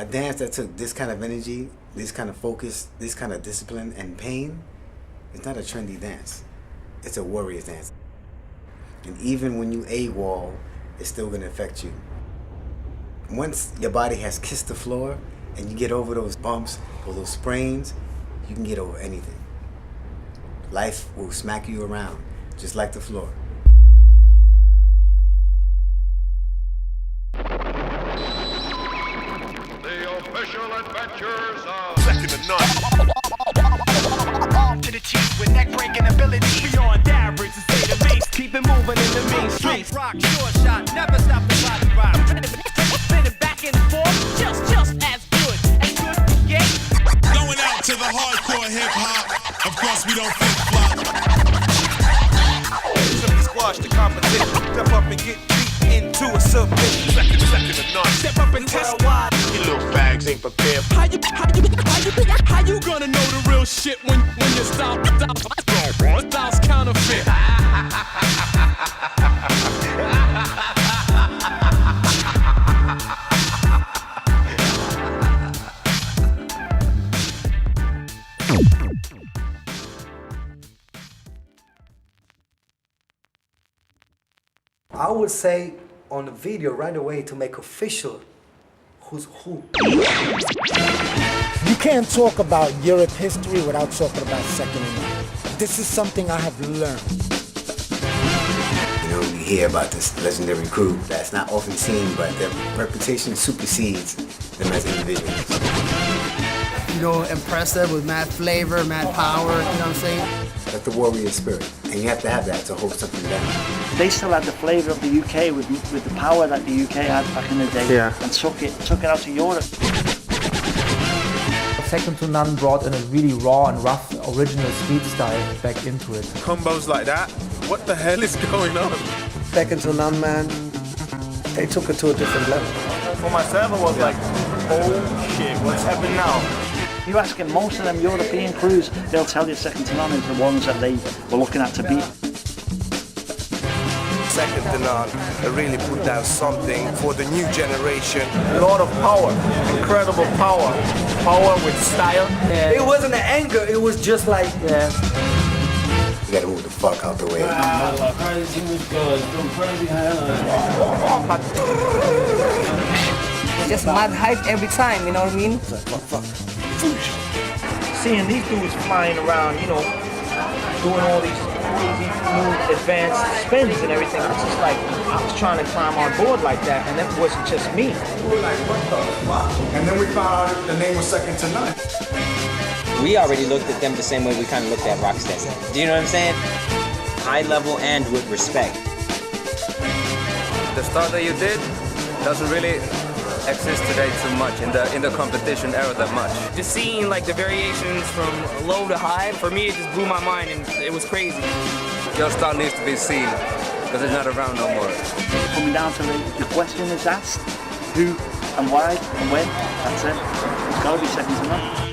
A dance that took this kind of energy, this kind of focus, this kind of discipline and pain, it's not a trendy dance. It's a warrior's dance. And even when you AWOL, it's still gonna affect you. Once your body has kissed the floor and you get over those bumps or those sprains, you can get over anything. Life will smack you around, just like the floor. Official adventures of Second to None. Arm to the teeth with neck-breaking ability. Beyond average, to say the least. Keep it moving in the main streets. Rock, short shot, never stop the body rock. Spinning back and forth, just as good. As good, yeah. Going out to the hardcore hip-hop. Of course, we don't flip-flop. Simply squash the competition. Step up and get deep into a submission. Second to None. Step up and test wide. You little bags ain't prepared. How you gonna know the real shit when you stop? Styles counterfeit. I would say on the video right away to make official who's who. You can't talk about Europe history without talking about Second to None. This is something I have learned. You know, we hear about this legendary crew that's not often seen, but their reputation supersedes them as individuals. You know, impressive with mad flavor, mad power, you know what I'm saying? That's the warrior spirit, and you have to have that to hold something down. They still had the flavour of the UK with the power that the UK had back in the day, and took it out to Europe. Second to None brought in a really raw and rough original street style back into it. Combos like that? What the hell is going on? Second to None, man, they took it to a different level. For myself, I was like, oh shit, what's happening now? You ask most of them European crews, they'll tell you Second to None is the ones that they were looking at to beat. Second to None, they really put down something for the new generation. A lot of power, incredible power. Power with style. Yeah. It wasn't an anger, it was just like, You gotta move the fuck out the way. It's just mad hype every time, you know what I mean? Seeing these dudes flying around, you know, doing all these crazy, smooth, advanced spins and everything, it's just like, I was trying to climb on board like that, and that wasn't just me. We were like, what the fuck? And then we found out the name was Second to None. We already looked at them the same way we kind of looked at Rocksteady. Do you know what I'm saying? High level and with respect. The style that you did doesn't really exist today too much in the competition era that much. Just seeing like the variations from low to high, for me it just blew my mind and it was crazy. Your style needs to be seen because it's not around no more. Coming down to the question is asked, who and why and when, that's it. It's got to be Second to None.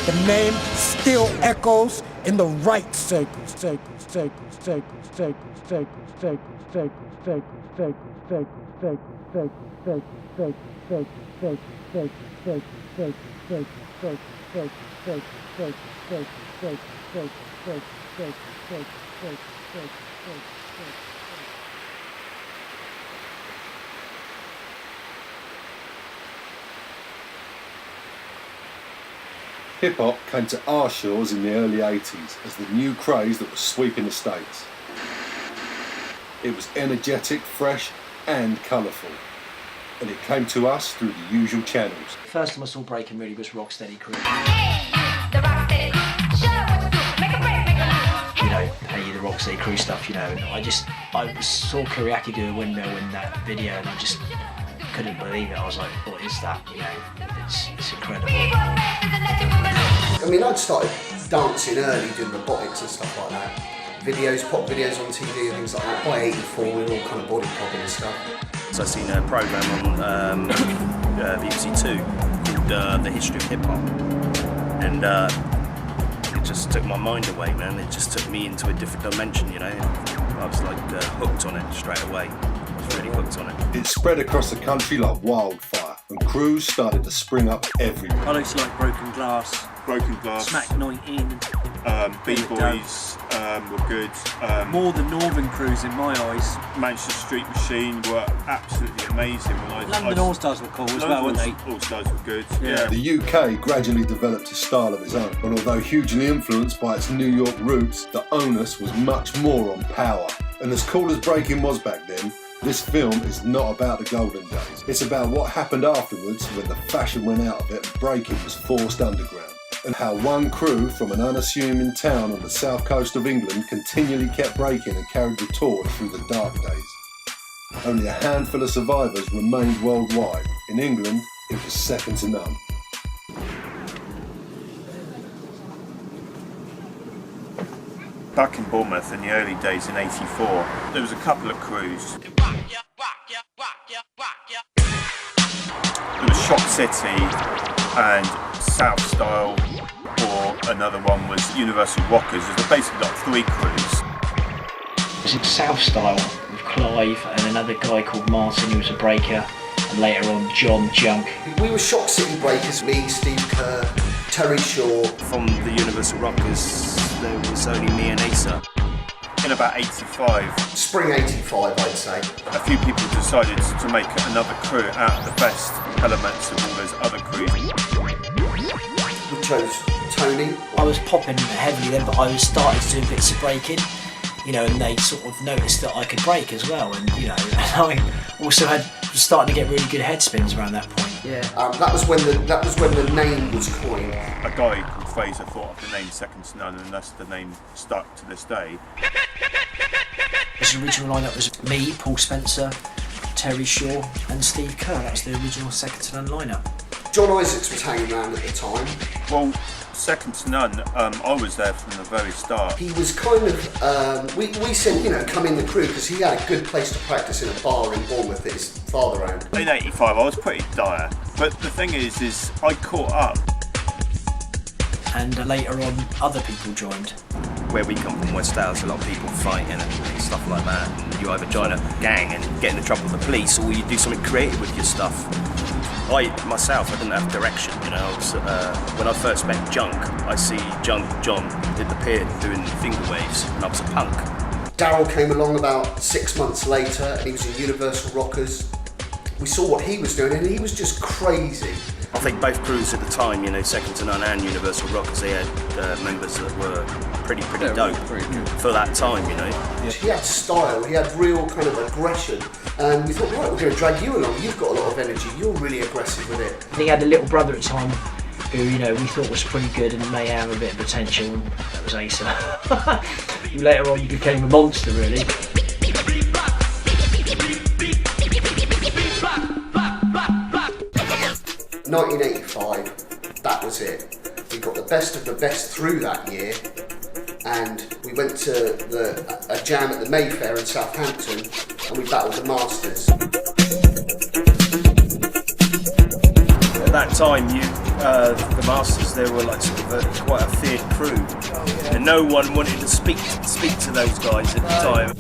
The name still echoes in the right circles. Hip-hop came to our shores in the early 80s as the new craze that was sweeping the States. It was energetic, fresh and colourful. And it came to us through the usual channels. First time I saw breaking really was Rocksteady crew. You know, hey, the Rocksteady crew stuff, you know, and I saw Kuriaki do a windmill in that video and I just couldn't believe it. I was like, what is that? You know, it's incredible. I mean, I'd started dancing early, doing robotics and stuff like that. Videos, pop videos on TV and things like that. By 84, we were all kind of body popping and stuff. So I seen a programme on BBC Two called The History of Hip Hop, and it just took my mind away, man. It just took me into a different dimension, you know. I was like hooked on it straight away. I was really hooked on it. It spread across the country like wildfire. and crews started to spring up everywhere. Products like Broken Glass, Smack 19, B-Boys were good. more the northern crews in my eyes. Manchester Street Machine were absolutely amazing. London All-Stars were cool as well, weren't they? All-Stars were good, Yeah. The UK gradually developed a style of its own, and although hugely influenced by its New York roots, the onus was much more on power. And as cool as breaking was back then, this film is not about the golden days. It's about what happened afterwards when the fashion went out of it and breaking was forced underground, and how one crew from an unassuming town on the south coast of England continually kept breaking and carried the torch through the dark days. Only a handful of survivors remained worldwide. In England, it was second to none. Back in Bournemouth in the early days in '84, there was a couple of crews. There was Shock City and South Style, or another one was Universal Rockers. There were basically like 3 crews. It was in South Style with Clive and another guy called Martin who was a breaker, and later on John Junk. We were Shock City breakers, me, Steve Kerr, Terry Shaw. From the Universal Rockers, there was only me and Asa. In about '85. Spring '85, I'd say. A few people decided to make another crew out of the best elements of all those other crews. We chose Tony. I was popping heavily then, but I was starting to do bits of breaking, you know, and they sort of noticed that I could break as well, and you know, and I also was starting to get really good head spins around that point. Yeah. That was when the name was coined. A guy called Fraser thought of the name Second to None, and that's the name stuck to this day. The original lineup was me, Paul Spencer, Terry Shaw, and Steve Kerr. That was the original Second to None lineup. John Isaacs was hanging around at the time. Well, Second to None, I was there from the very start. He was kind of, we said, you know, come in the crew, because he had a good place to practice in a bar in Bournemouth that his father owned. In '85, I was pretty dire, but the thing is I caught up. And later on, other people joined. Where we come from, West Wales, a lot of people fighting and stuff like that. And you either join a gang and get in trouble with the police, or you do something creative with your stuff. Myself, I didn't have direction, you know. When I first met Junk, I see John did the pier doing finger waves, and I was a punk. Daryl came along about 6 months later, and he was in Universal Rockers. We saw what he was doing, and he was just crazy. I think both crews at the time, you know, Second to None and Universal Rockers, they had members that were pretty dope for that time, you know. Yeah. He had style, he had real kind of aggression, and we thought, right, we're going to drag you along. You've got a lot of energy. You're really aggressive with it. And he had a little brother at the time who, you know, we thought was pretty good and may have a bit of potential, and that was Asa. Who later on became a monster, really. 1985, that was it. We got the best of the best through that year, and we went to a jam at the Mayfair in Southampton, and we battled the Masters. At that time, the Masters, they were like sort of quite a feared crew, and no one wanted to speak to those guys at the time.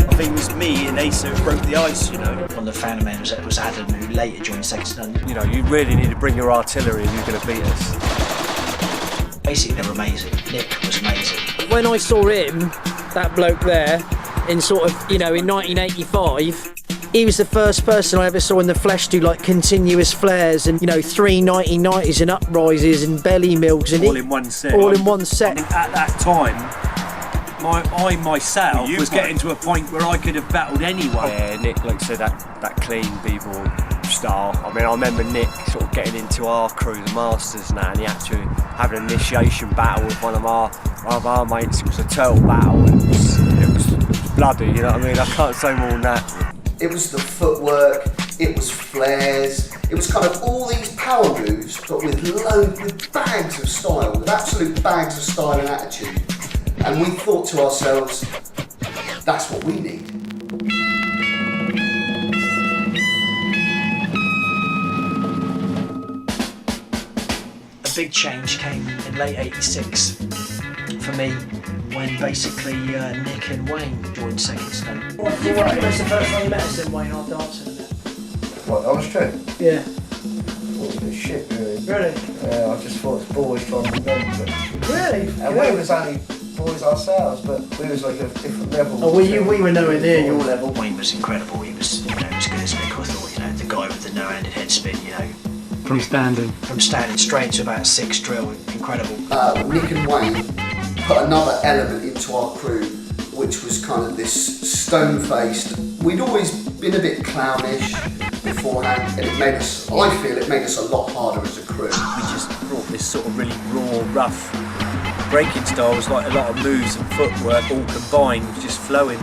I think it was me and Asa who broke the ice, you know. One of the founder members was Adam, who later joined Second to None. You know, you really need to bring your artillery if you're going to beat us. Basically, they were amazing. Nick was amazing. When I saw him, that bloke there, in sort of, you know, in 1985, he was the first person I ever saw in the flesh do like continuous flares and, you know, 3 90-90s and uprises and belly milks and all in one set. All in one set. I mean, at that time, I myself was getting to a point where I could have battled anyone. Yeah, Nick, like I said, that clean B-Boy style. I mean, I remember Nick sort of getting into our crew, the Masters now, and he had to have an initiation battle with one of our mates. It was a turtle battle, and it was bloody, you know what I mean? I can't say more than that. It was the footwork, it was flares, it was kind of all these power moves, but with bags of style, with absolute bags of style and attitude. And we thought to ourselves, that's what we need. A big change came in late '86 for me, when basically Nick and Wayne joined Second to None. When was the first time you met us then, Wayne, our dancing? What, that was true? Yeah. Thought it was shit, really. Really? Yeah, I just thought it's boys trying to remember it. Really? And we was only boys ourselves, but we was like a different level. Oh, we were nowhere near your level. Wayne was incredible. He was, you know, as good as Nick. I thought, you know, the guy with the no-handed head spin, you know. From standing Straight to about a 6 drill, incredible. Nick and Wayne put another element into our crew, which was kind of this stone-faced. We'd always been a bit clownish beforehand, and it made us, I feel it made us a lot harder as a crew. We just brought this sort of really raw, rough breaking style. It was like a lot of moves and footwork all combined, just flowing.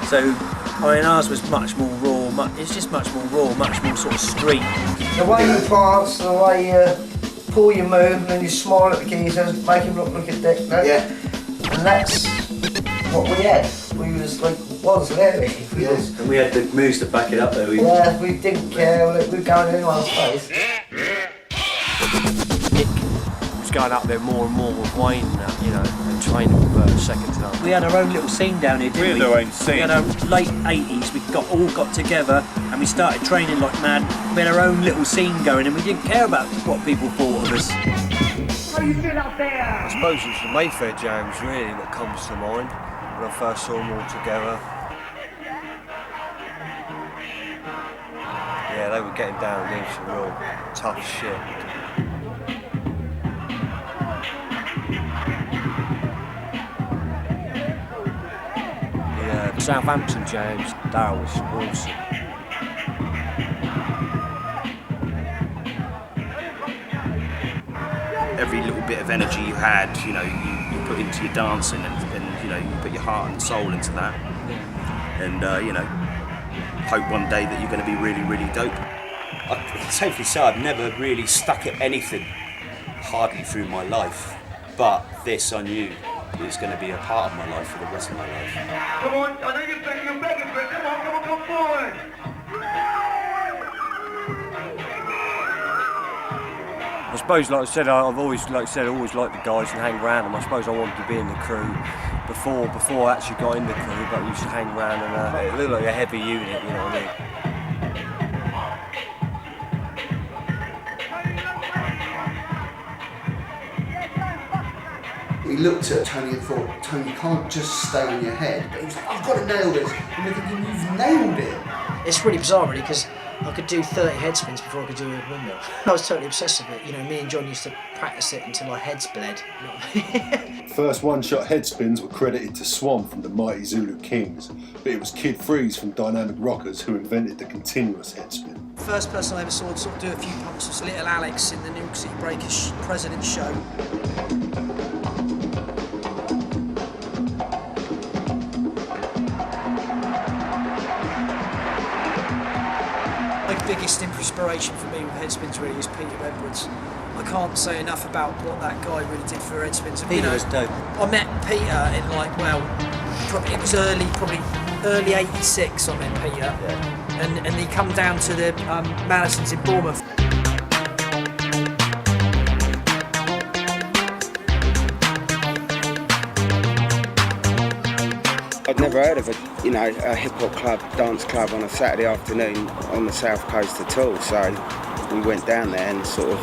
So, I mean, ours was much more raw, it's just much more raw, much more sort of street. The way you pass, the way you pull your move, and then you smile at the geezers, make him look like a dick, no? Yeah. And that's what we had. We was like, really? And we had the moves to back it up though. Yeah, we didn't care, we'd go in anyone's face. Nick was going up there more and more with Wayne, you know, and training with seconds up. We had our own little scene down here, didn't we? We had our own scene. We had our late 80s, we all got together and we started training like mad. We had our own little scene going and we didn't care about what people thought of us. How you feel out there? I suppose it's the Mayfair jams really that comes to mind when I first saw them all together. Yeah, they were getting down into some real tough shit. Yeah, Southampton jams, that was awesome. Every little bit of energy you had, you know, you put into your dancing, and you know, you put your heart and soul into that, and you know, hope one day that you're going to be really, really dope. I can safely say I've never really stuck at anything hardly through my life, but this I knew is going to be a part of my life for the rest of my life. Come on, I know you're begging for it. Come forward. I suppose, like I said, I've always, liked the guys and hang around them. I suppose I wanted to be in the crew before I actually got in the crew, but I used to hang around and it looked like a heavy unit, you know what I mean? We looked at Tony and thought, Tony, you can't just stay in your head. But he was like, I've got to nail this. And we're thinking, you've nailed it. It's really bizarre, really, because I could do 30 head spins before I could do a windmill. I was totally obsessed with it. You know, me and John used to practice it until our heads bled. You know what I mean? First one-shot head spins were credited to Swan from the mighty Zulu Kings, but it was Kid Freeze from Dynamic Rockers who invented the continuous head spin. First person I ever saw sort of do a few pumps was little Alex in the New York City Breakers President's show. My biggest inspiration for me with head spins really is Peter Edwards. I can't say enough about what that guy really did for head spins. Peter was dope. I met Peter in probably early '86. I met Peter, and he come down to the Madisons in Bournemouth. I'd never heard of a hip-hop club, dance club on a Saturday afternoon on the south coast at all, so we went down there and sort of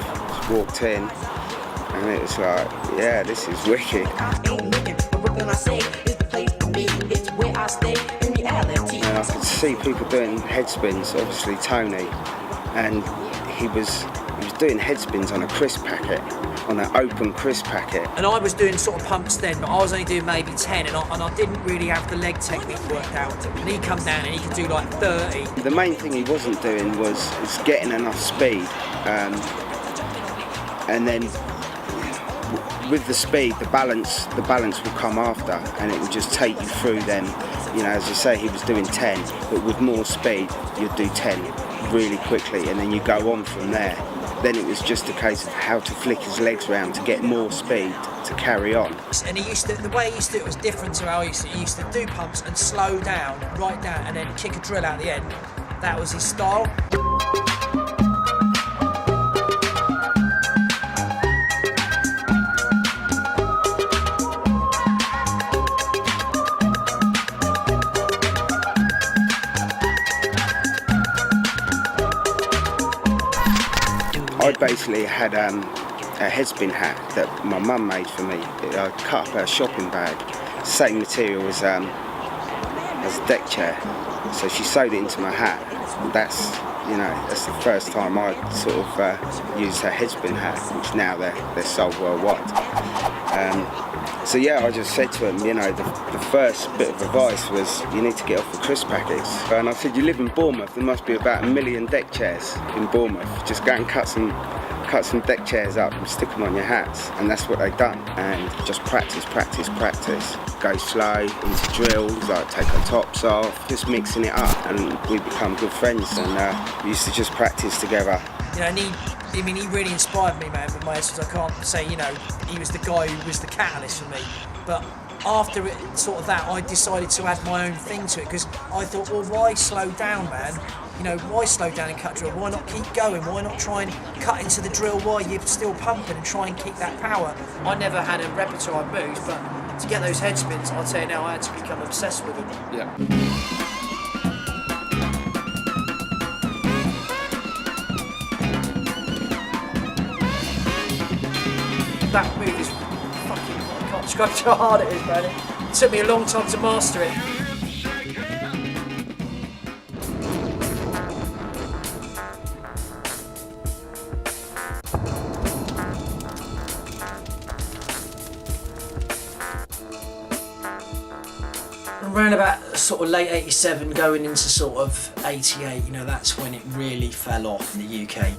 walked in, and it was like, yeah, this is wicked. And I could see people doing head spins, obviously Tony, and he was doing head spins on a crisp packet, on an open crisp packet. And I was doing sort of pumps then, but I was only doing maybe 10, and I didn't really have the leg technique worked out. And he come down and he could do like 30. The main thing he wasn't doing was getting enough speed, and then with the speed, the balance will come after, and it would just take you through then. You know, as you say, he was doing 10, but with more speed, you'd do 10 really quickly, and then you go on from there. Then it was just a case of how to flick his legs around to get more speed to carry on. And the way he used to do it was different to how he used to do pumps and slow down, right down, and then kick a drill out the end. That was his style. basically had a headspin hat that my mum made for me. I cut up her shopping bag, same material as a deck chair. So she sewed it into my hat. That's the first time I sort of used her headspin hat, which now they're sold worldwide. So yeah, I just said to him, the first bit of advice was, you need to get off the crisp packets. And I said, you live in Bournemouth, there must be about 1 million deck chairs in Bournemouth. Just go and cut some deck chairs up and stick them on your hats. And that's what they've done. And just practice. Go slow into drills, like take our tops off, just mixing it up. And we become good friends, and we used to just practice together. And he really inspired me, man, with my lessons. I can't say, he was the guy who was the catalyst for me. But after that, I decided to add my own thing to it, because I thought, well, why slow down, man? Why slow down and cut drill? Why not keep going? Why not try and cut into the drill while you're still pumping and try and keep that power? I never had a repertoire of moves, but to get those head spins, I'll tell you now, I had to become obsessed with them. Yeah. That move is fucking, I can't describe how hard it is, man. It took me a long time to master it. Around about sort of late 87 going into sort of 88, that's when it really fell off in the UK.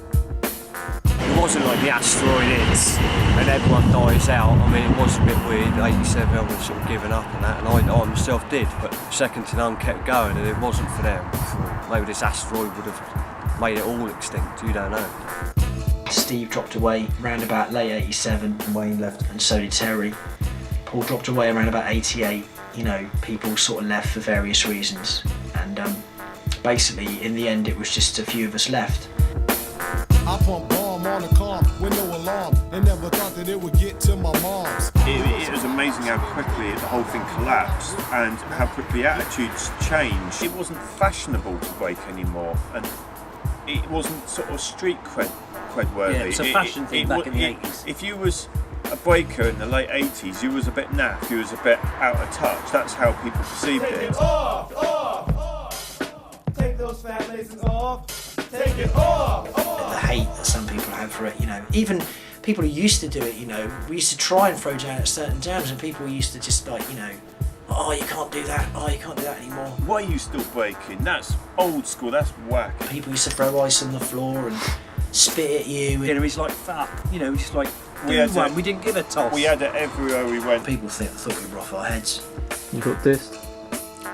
It wasn't like the asteroid hits and everyone dies out. I mean, it was a bit weird. 87, everyone sort of given up on that, and I myself did. But second to none kept going, and it wasn't for them. Maybe this asteroid would have made it all extinct. You don't know. Steve dropped away around about late 87, and Wayne left, and so did Terry. Paul dropped away around about 88. People sort of left for various reasons, and basically, in the end, it was just a few of us left. I pump bomb on the calm with no alarm, and never thought that it would get to my mom's. It was amazing how quickly the whole thing collapsed and how quickly attitudes changed. It wasn't fashionable to break anymore, and it wasn't sort of street cred worthy. Yeah, it's a fashion thing back in the 80s. If you was a breaker in the late 80s, you was a bit naff, you was a bit out of touch. That's how people perceived it. Take it off. Take those fat laces off. Take it off. The hate that some people have for it, even people who used to do it, we used to try and throw down at certain jams, and people used to just like, oh, you can't do that, oh, you can't do that anymore. Why are you still breaking? That's old school, that's whack. People used to throw ice on the floor and spit at you. He's like, fuck, he's like, we didn't give a toss. We had it everywhere we went. People thought we were off our heads. You got dissed?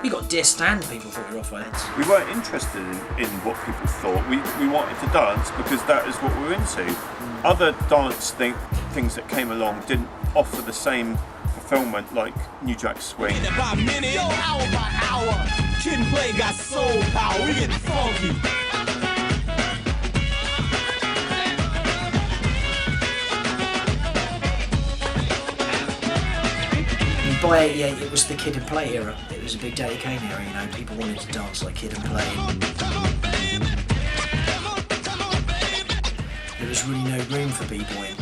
We got dissed and people thought we were off our heads. We weren't interested in what people thought. We wanted to dance because that is what we were into. Other dance things that came along didn't offer the same fulfillment like New Jack Swing. Minute by minute, hour by hour, Kid and Play got soul power. We get funky. By 88, it was the Kid and Play era. It was a big Daddy Kane era, people wanted to dance like Kid and Play. There was really no room for B-boying.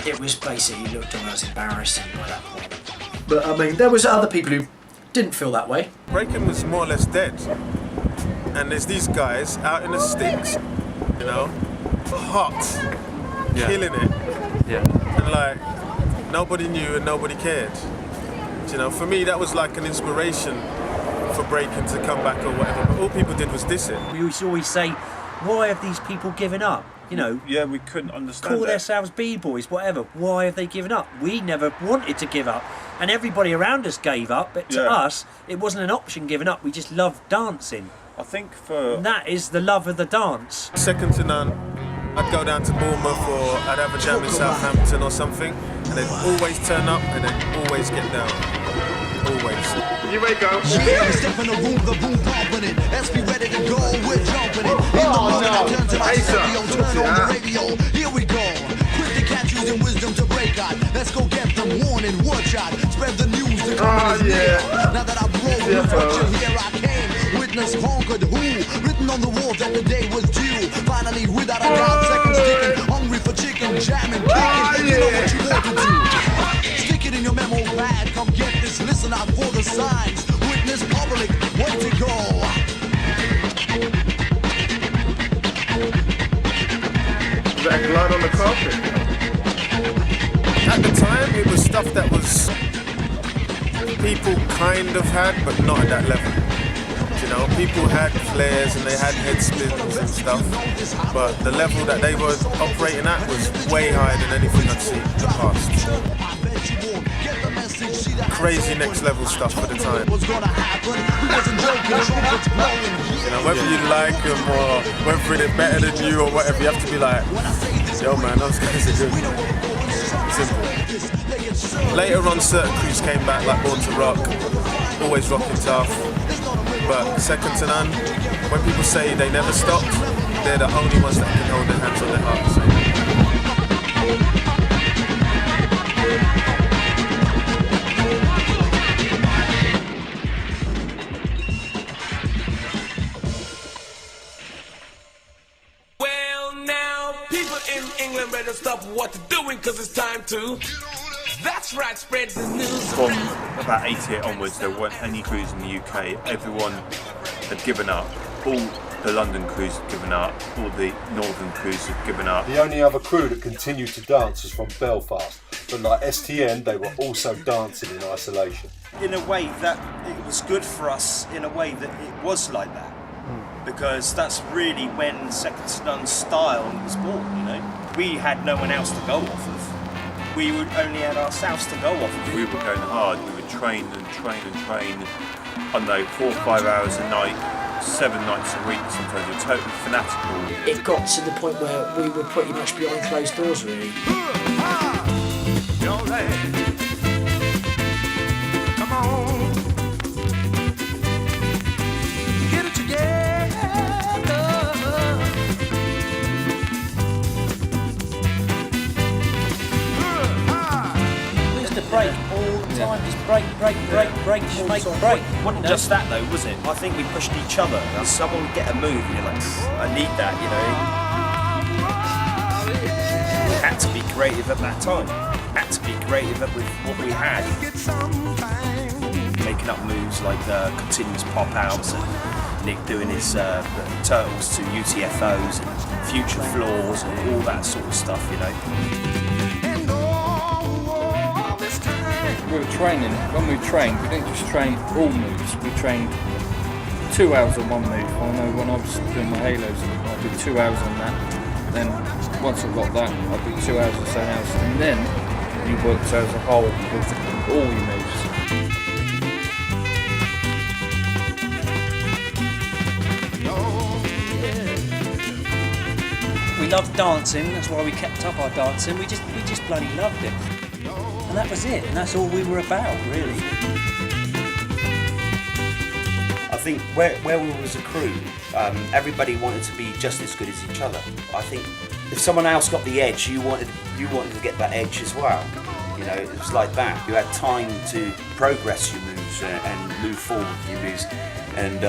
It was basically looked on as embarrassing by that point. But I mean, there was other people who didn't feel that way. Breaking was more or less dead. And there's these guys out in the sticks, hot, killing it. Yeah. And like, nobody knew and nobody cared. For me, that was like an inspiration for breaking to come back or whatever. But all people did was diss it. We used to always say, why have these people given up? Yeah, we couldn't understand call themselves B-boys, whatever. Why have they given up? We never wanted to give up. And everybody around us gave up, but to us, it wasn't an option giving up. We just loved dancing. I think and that is the love of the dance. Second to none, I'd go down to Bournemouth or I'd have a jam in Southampton or something, and they'd always turn up and they'd always get down. Always. You may go. Yeah, step in the room pumping it. Let's be ready to go, we're jumping it. In the morning, I turn to my stereo, turn on the radio. Here we go. Quick to catch using wisdom to break out. Let's go get them warning, watch out. Spread the news, the coming is near. Now that I've broken the structure, here I came. Witness conquered who? Written on the walls that the day was due. Finally, without a doubt, seconds ticking. scared to do. Stick it in your memo pad, come get this, listen out for the signs. Witness public, way to go. That blood on the carpet. At the time, it was stuff that was people kind of had, but not at that level. You know, people had flares and they had head spins and stuff, but the level that they were operating at was way higher than anything I'd seen in the past. Crazy next level stuff for the time. You know, whether you like them or whether they're better than you or whatever, you have to be like, yo man, those guys are good. Simple. Later on, certain crews came back like Born to Rock, always rocking tough. But second to none, when people say they never stopped, they're the only ones that can hold their hands on their hearts. Well, now, people in England better stop what they're doing, because it's time to. That's right, spread the news. From about 88 onwards, there weren't any crews in the UK. Everyone had given up. All the London crews had given up. All the northern crews had given up. The only other crew that continued to dance was from Belfast. But like STN, they were also dancing in isolation. In a way that it was good for us, in a way that it was like that. Because that's really when Second to None style was born, you know. We had no one else to go off of. We only had ourselves to go off of. We were going hard. We would train and train and train. I don't know, 4 or 5 hours a night, 7 nights a week. Sometimes we're totally fanatical. It got to the point where we were pretty much behind closed doors, really. Come on. Get it together. Break all the time, just break, break. Wasn't just that though, was it? I think we pushed each other. Someone would get a move and you're like, I need that, you know. We had to be creative at that time. Had to be creative with what we had. Making up moves like continuous pop outs and Nick doing his turtles to UTFOs and future floors and all that sort of stuff, you know. We were training, when we trained, we didn't just train all moves, we trained 2 hours on one move. I know when I was doing my halos, I did 2 hours on that, then once I got that, I did 2 hours on something else, and then you worked as a whole with all your moves. We loved dancing, that's why we kept up our dancing, we just bloody loved it. And that was it, and that's all we were about, really. I think where we were as a crew, everybody wanted to be just as good as each other. I think if someone else got the edge, you wanted to get that edge as well. You know, it was like that. You had time to progress your moves and move forward your moves, and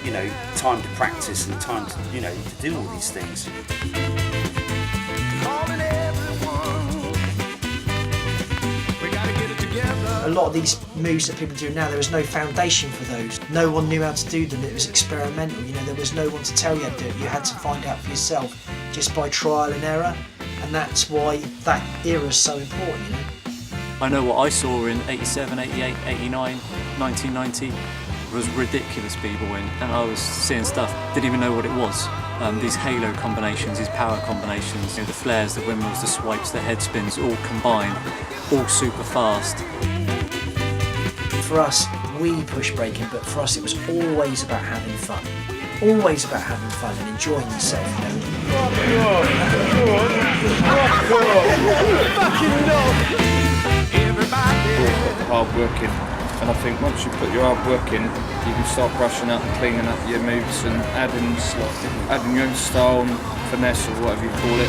you know, time to practice and time to, you know, to do all these things. A lot of these moves that people do now, there was no foundation for those. No one knew how to do them. It was experimental. You know, there was no one to tell you how to do it. You had to find out for yourself just by trial and error, and that's why that era is so important. You know. I know what I saw in 87, 88, 89, 1990 was ridiculous b-boying, and I was seeing stuff, didn't even know what it was. These halo combinations, these power combinations, you know, the flares, the windmills, the swipes, the head spins, all combined, all super fast. For us, we pushed breaking, but for us it was always about having fun. Always about having fun and enjoying yourself. Hard working, and I think once you put your hard work in, you can start brushing up and cleaning up your moves and adding your own style and finesse or whatever you call it.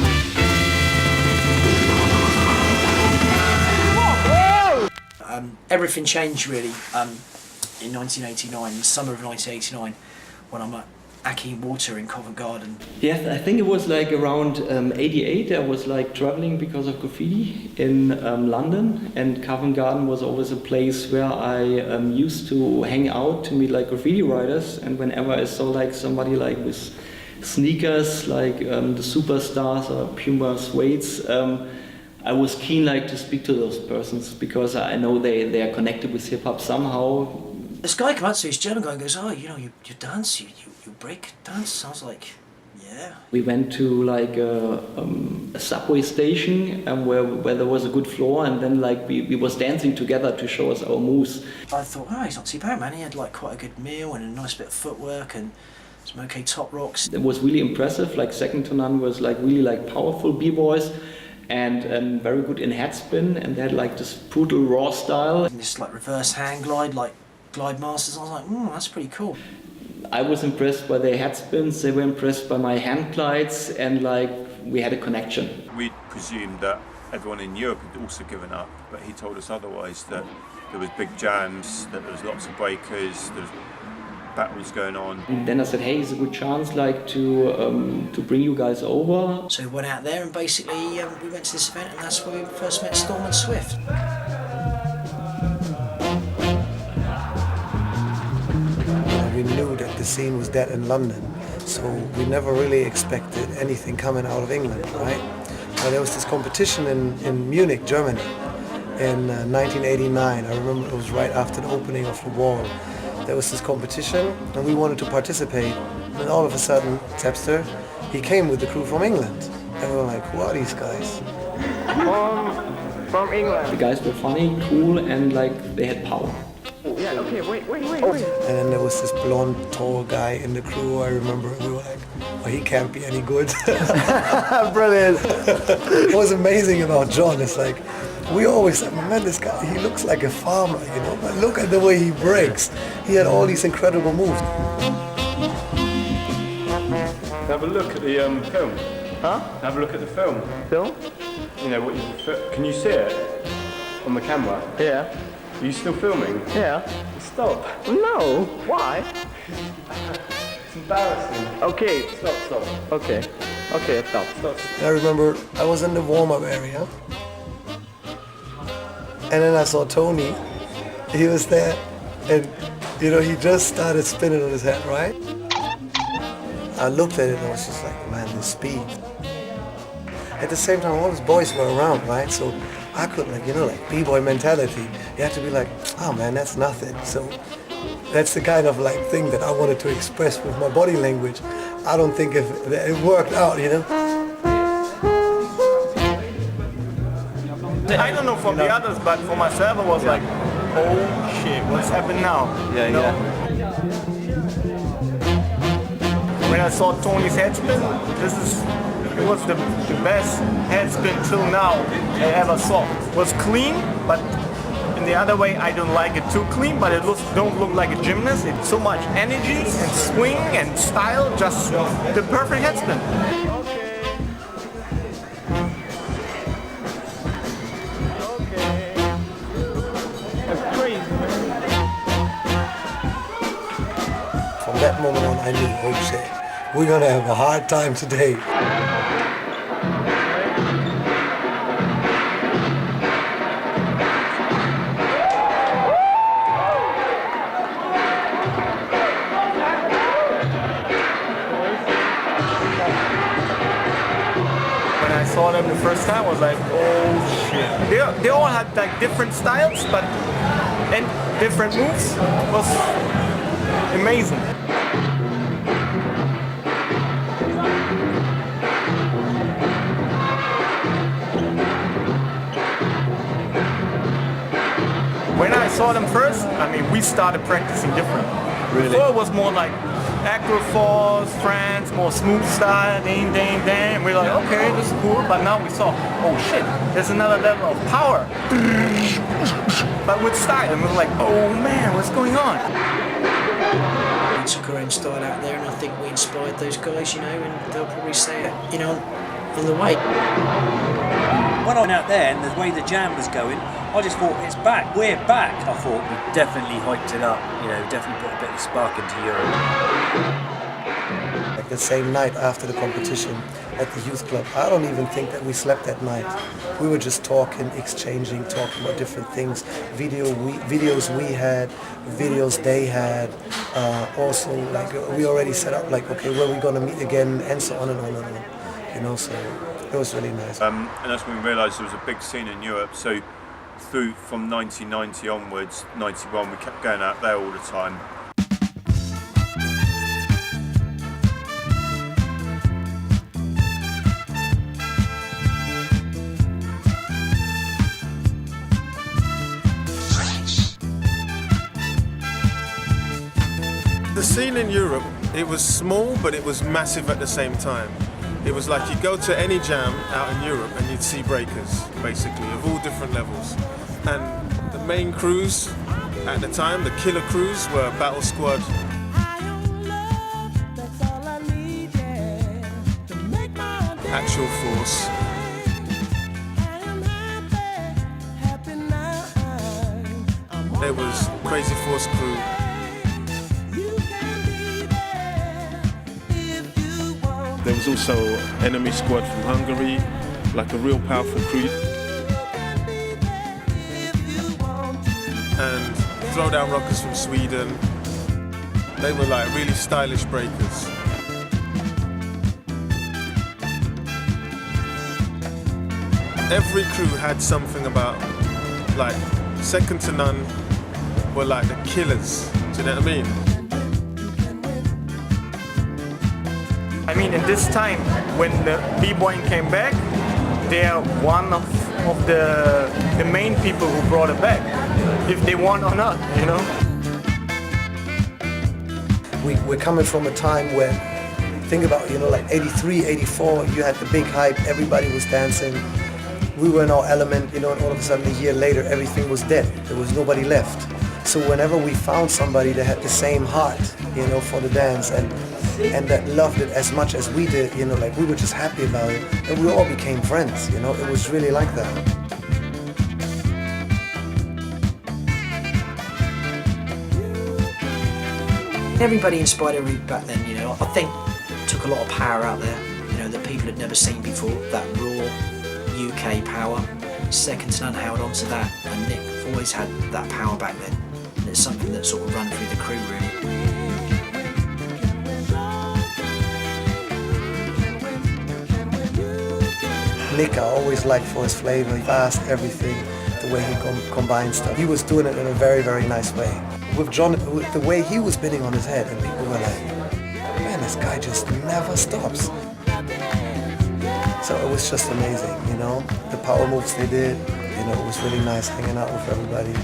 Everything changed really in 1989, the summer of 1989, when I Aki Water in Covent Garden. Yeah, I think it was like around 88. I was like traveling because of graffiti in London, and Covent Garden was always a place where I used to hang out to meet like graffiti writers. And whenever I saw like somebody like with sneakers, like the superstars or Puma Suedes, I was keen like to speak to those persons because I know they are connected with hip hop somehow. This guy came up to me, this German guy, and goes, "Oh, you know, you dance, you break dance." I was like, "Yeah." We went to like a subway station where there was a good floor, and then like we was dancing together to show us our moves. I thought, oh, he's not too bad, man. He had like quite a good meal and a nice bit of footwork and some okay top rocks. It was really impressive. Like second to none was like really like powerful b-boys. And very good in head spin, and they had like this brutal raw style. And this like reverse hang glide, like glide masters. I was like, that's pretty cool. I was impressed by their head spins. They were impressed by my hand glides, and like we had a connection. We presumed that everyone in Europe had also given up, but he told us otherwise, that there was big jams, that there was lots of breakers, there was battles going on. And then I said, hey, it's a good chance like to bring you guys over. So we went out there and basically we went to this event, and that's where we first met Storm and Swift. We knew that the scene was dead in London, so we never really expected anything coming out of England, right? But there was this competition in Munich, Germany, in 1989. I remember it was right after the opening of the wall. There was this competition, and we wanted to participate. And all of a sudden, Tepster, he came with the crew from England. And we were like, who are these guys? From England. The guys were funny, cool, and like they had power. Yeah, okay, wait. And then there was this blonde, tall guy in the crew. I remember we were like, well, he can't be any good. Brilliant. What was amazing about John is like, we always said, man, this guy, he looks like a farmer, you know, but look at the way he breaks. He had all these incredible moves. Have a look at the film. Huh? Have a look at the film. Film? You know, can you see it on the camera? Yeah. Are you still filming? Yeah. Stop. No. Why? It's embarrassing. Okay. Stop. Okay, stop. I remember I was in the warm-up area, and then I saw Tony. He was there, and you know, he just started spinning on his head, right? I looked at it and I was just like, man, the speed. At the same time, all his boys were around, right? So I could, like, you know, like B-Boy mentality. You have to be like, oh man, that's nothing. So that's the kind of like thing that I wanted to express with my body language. I don't think it worked out, you know? I don't know from the others, but for myself it was like, oh shit, what's happened now? Yeah. When I saw Tony's head spin, it was the best head spin till now I ever saw. It was clean, but in the other way I don't like it too clean, but it don't look like a gymnast. It's so much energy and swing and style, just the perfect head spin. From that moment on, I knew, oh shit, we're gonna have a hard time today. When I saw them the first time, I was like, oh shit. They all had like different styles, but and different moves. It was amazing. When I saw them first, I mean, we started practicing different. Really? Before it was more like acro force, trance, more smooth style, ding, ding, ding. We're like, okay, this is cool. But now we saw, oh shit, there's another level of power. But with style, and we're like, oh man, what's going on? We took our own style out there, and I think we inspired those guys, you know, and they'll probably say it, you know, on the way. When I went out there and the way the jam was going, I just thought, it's back, we're back. I thought we definitely hyped it up, you know, definitely put a bit of spark into Europe. the same night after the competition at the youth club. I don't even think that we slept that night. We were just talking, exchanging, talking about different things. Videos we had, videos they had. Also, like we already set up, like, okay, where we gonna meet again, and so on and on and on. You know, so it was really nice. And that's when we realised there was a big scene in Europe. So from 1990 onwards, 91, we kept going out there all the time. The scene in Europe, it was small, but it was massive at the same time. It was like you'd go to any jam out in Europe and you'd see breakers, basically, of all different levels. And the main crews at the time, the killer crews, were Battle Squad. Actual Force. There was Crazy Force Crew. There was also Enemy Squad from Hungary, like a real powerful crew. And Throwdown Rockers from Sweden. They were like really stylish breakers. Every crew had something about, like, second to none were like the killers. Do you know what I mean? I mean, in this time, when the B-Boy came back, they are one of the main people who brought it back, if they want or not, you know? We're coming from a time where, think about, you know, like 83, 84, you had the big hype, everybody was dancing. We were in our element, you know, and all of a sudden a year later, everything was dead. There was nobody left. So whenever we found somebody that had the same heart, you know, for the dance and that loved it as much as we did, you know, like we were just happy about it. And we all became friends, you know, it was really like that. Everybody in Spider Route back then, you know, I think took a lot of power out there, you know, that people had never seen before, that raw UK power. Second to none held on to that, and Nick always had that power back then. And it's something that sort of run through the crew, really. Nick I always liked for his flavor, fast, everything, the way he combined stuff. He was doing it in a very, very nice way. With John, with the way he was spinning on his head, and people were like, man, this guy just never stops. So it was just amazing, you know, the power moves they did, you know, it was really nice hanging out with everybody.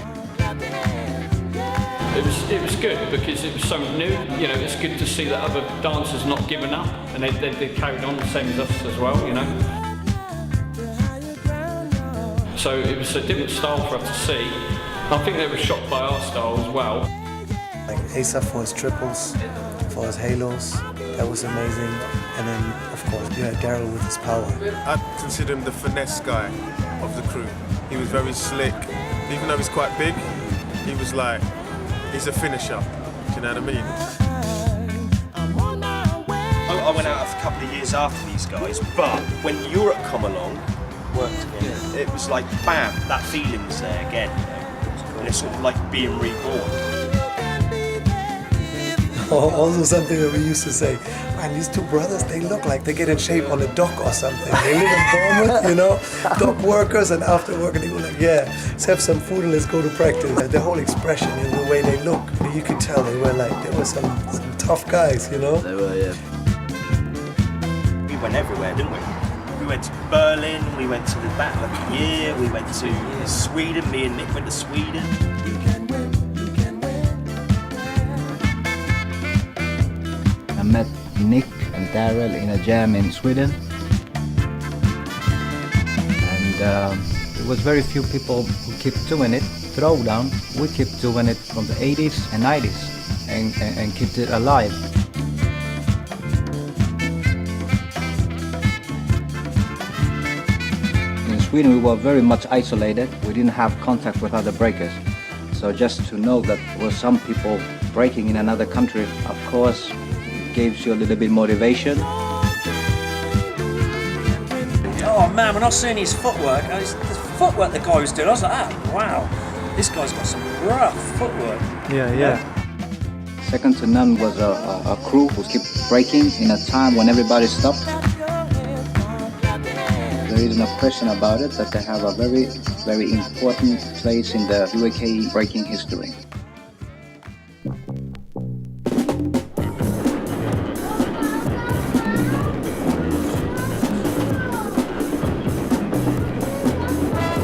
It was good because it was something new, you know, it's good to see that other dancers not given up and they carried on the same as us as well, you know. So it was a different style for us to see. I think they were shocked by our style as well. Like Asa for his triples, for his halos, that was amazing. And then, of course, you had Daryl with his power. I consider him the finesse guy of the crew. He was very slick. Even though he's quite big, he was like, he's a finisher. Do you know what I mean? I went out a couple of years after these guys, but when Europe come along, worked together, it was like, bam, that feeling was there again. And it's sort of like being reborn. Also something that we used to say, man, these two brothers, they look like they get in shape on a dock or something. They live in Bournemouth, you know, dock workers, and after work they go like, yeah, let's have some food and let's go to practice. The whole expression and the way they look, you could tell they were some tough guys, you know? They were, yeah. We went everywhere, didn't we? We went to Berlin, we went to the Battle of the Year, we went to Sweden, me and Nick went to Sweden. I met Nick and Daryl in a jam in Sweden, and there was very few people who kept doing it. Throwdown, we kept doing it from the 80s and 90s and kept it alive. In Sweden we were very much isolated, we didn't have contact with other breakers. So just to know that there were some people breaking in another country, of course, gives you a little bit motivation. Oh man, when I was seeing his footwork, the footwork the guy was doing, I was like, ah, wow, this guy's got some rough footwork. Yeah. Second to none was a crew who kept breaking in a time when everybody stopped. There is no question about it that they have a very, very important place in the UK breaking history.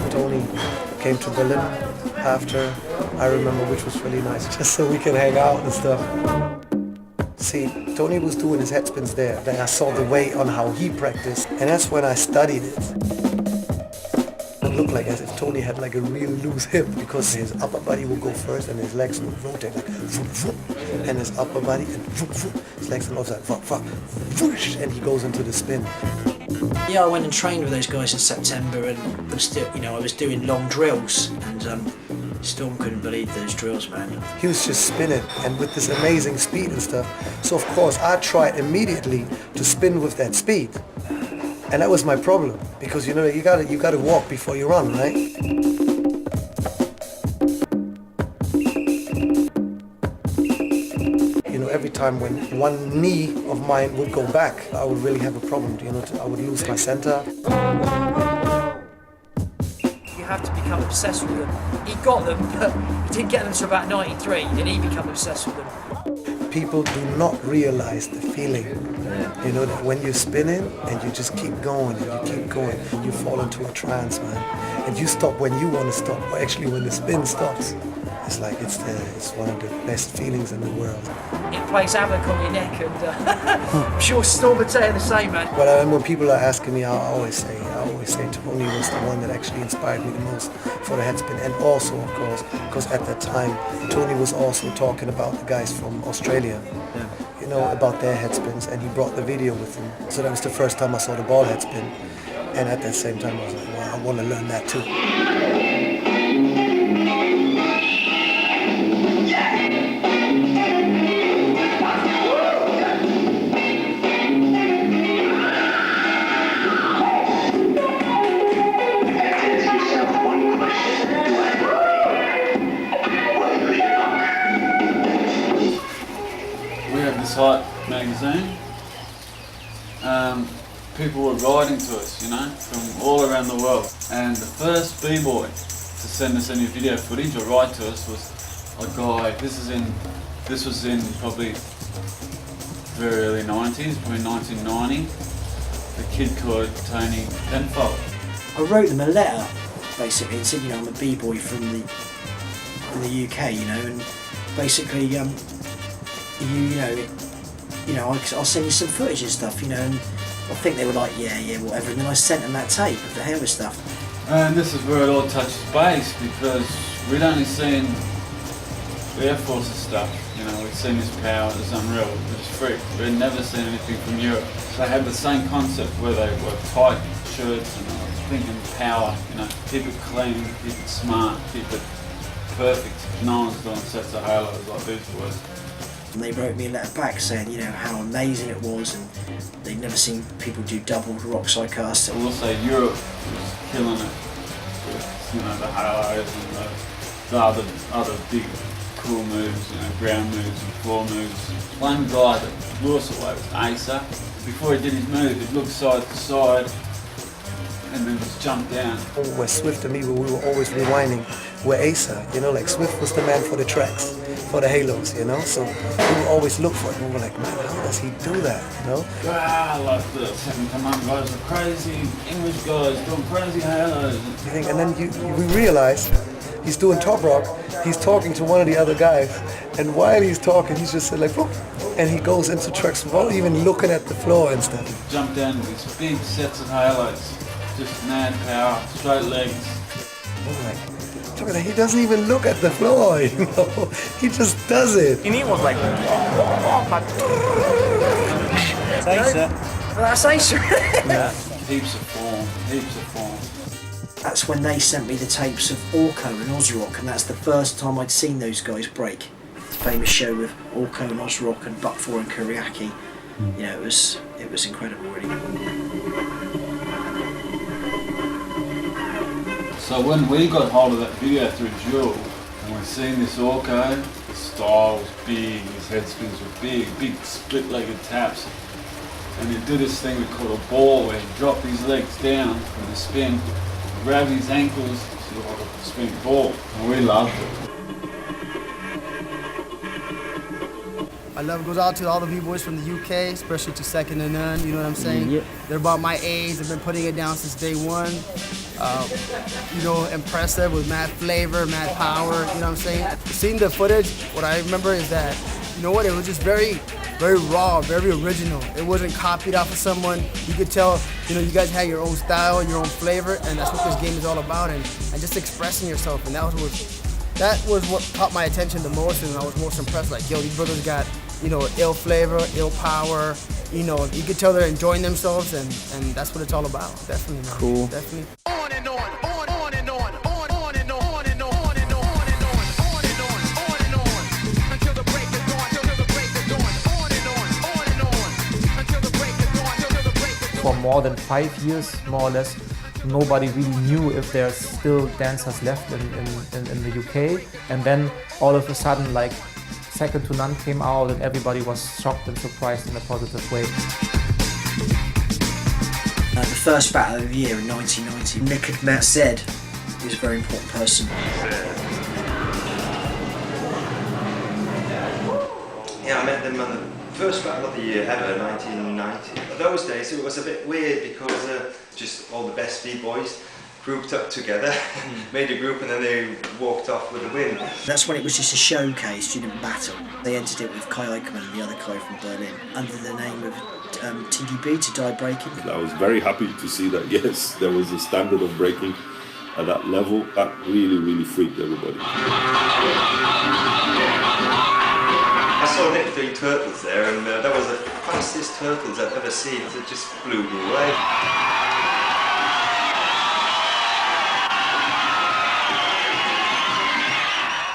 Tony came to Berlin after, I remember, which was really nice, just so we can hang out and stuff. See, Tony was doing his head spins there. Then I saw the way on how he practiced, and that's when I studied it. It looked like as if Tony had like a real loose hip, because his upper body would go first and his legs would rotate like vroom, vroom, and his upper body and vroom, vroom, his legs and also whoosh, and he goes into the spin. Yeah, I went and trained with those guys in September, and was still, I was doing long drills, and Storm couldn't believe those drills, man. He was just spinning, and with this amazing speed and stuff. So of course I tried immediately to spin with that speed, and that was my problem, because you gotta walk before you run, right? Every time when one knee of mine would go back, I would really have a problem. I would lose my center. You have to become obsessed with them. He got them, but he didn't get them to about 93, and he became obsessed with them. People do not realize the feeling. That when you're spinning and you just keep going and you keep going, you fall into a trance, man. And you stop when you want to stop, or actually when the spin stops. It's like it's one of the best feelings in the world. It plays havoc on your neck, and I'm sure Storm would say the same, man. But when people are asking me, I always say Tony was the one that actually inspired me the most for the head spin. And also, of course, because at that time, Tony was also talking about the guys from Australia, about their head spins, and he brought the video with him. So that was the first time I saw the ball head spin. And at that same time, I was like, well, I want to learn that too. Type magazine. People were writing to us, from all around the world. And the first B-Boy to send us any video footage or write to us was a guy. This was in probably very early 90s, probably 1990. A kid called Tony Penfold. I wrote them a letter, basically, and said, I'm a B-Boy from the UK, and basically, I'll send you some footage and stuff, and I think they were like, yeah, whatever, and then I sent them that tape of the hair stuff. And this is where it all touches base, because we'd only seen Air Force's stuff, we'd seen his power, it was unreal, it was freak. We'd never seen anything from Europe. They had the same concept where they were tight shirts, and I was thinking power, keep it clean, keep it smart, keep it perfect. No one's doing sets of halos like these boys. And they wrote me a letter back saying, how amazing it was, and they'd never seen people do double rock side casts. Also, Europe was killing it with, the halos and the other big cool moves, ground moves and floor moves. One guy that blew us away was Acer. Before he did his move, he'd look side to side and then just jump down. Where Swift and me, we were always rewinding, where Acer, like Swift was the man for the tracks, for the halos, so we would always look for it, and we were like, man, how does he do that, Like the second command guys are crazy, English guys doing crazy halos. And then we realize he's doing top rock, he's talking to one of the other guys, and while he's talking, he's just like, whoop, and he goes into tracks without even looking at the floor and stuff. Jump down to these big sets of halos, just mad power, straight legs. He doesn't even look at the floor, he just does it. And he was like, That's Acer. Yeah. Heaps of form. That's when they sent me the tapes of Orko and Ozrock, and that's the first time I'd seen those guys break. famous show with Orko and Ozrock and Buck4 and Kuriaki. You know, it was incredible, really. So when we got hold of that video through Jewel, and we seen this Orko, the style was big, his head spins were big split-legged taps. And he'd do this thing we call a ball, where he'd drop his legs down from the spin, grab his ankles, sort of like a spin ball, and we loved it. My love goes out to all the B-boys from the UK, especially to Second to None, you know what I'm saying? Yep. They're about my age, I've been putting it down since day one. You know, impressive with mad flavor, mad power, you know what I'm saying? Seeing the footage, what I remember is that, you know what, it was just very raw, very original. It wasn't copied off of someone. You could tell, you know, you guys had your own style, your own flavor, and that's what this game is all about, and just expressing yourself, and that was what caught my attention the most, and I was most impressed. Like, yo, these brothers got, you know, ill flavor, ill power. You know, you could tell they're enjoying themselves, and that's what it's all about. Definitely, man. Cool. Definitely. On and on, on and on, on and on and on and on and on and on and on, on and on until the break is dawn, till the break is dawn, on and on until the break is dawn, till the break is dawn. For more than 5 years, more or less, nobody really knew if there's still dancers left in the UK. And then all of a sudden, like, Second to None came out and everybody was shocked and surprised in a positive way. The first battle of the year in 1990, Nick had met Zed, who was a very important person. Yeah, I met them on the first battle of the year ever, 1990. Those days it was a bit weird because just all the best B-boys grouped up together, made a group, and then they walked off with a win. That's when it was just a showcase, you didn't battle. They entered it with Kai Eichmann and the other guy from Berlin under the name of TDB, To Die Breaking. I was very happy to see that, yes, there was a standard of breaking at that level. That really freaked everybody. I saw Nick doing turtles there, and that was the fastest turtles I've ever seen. It just blew me away.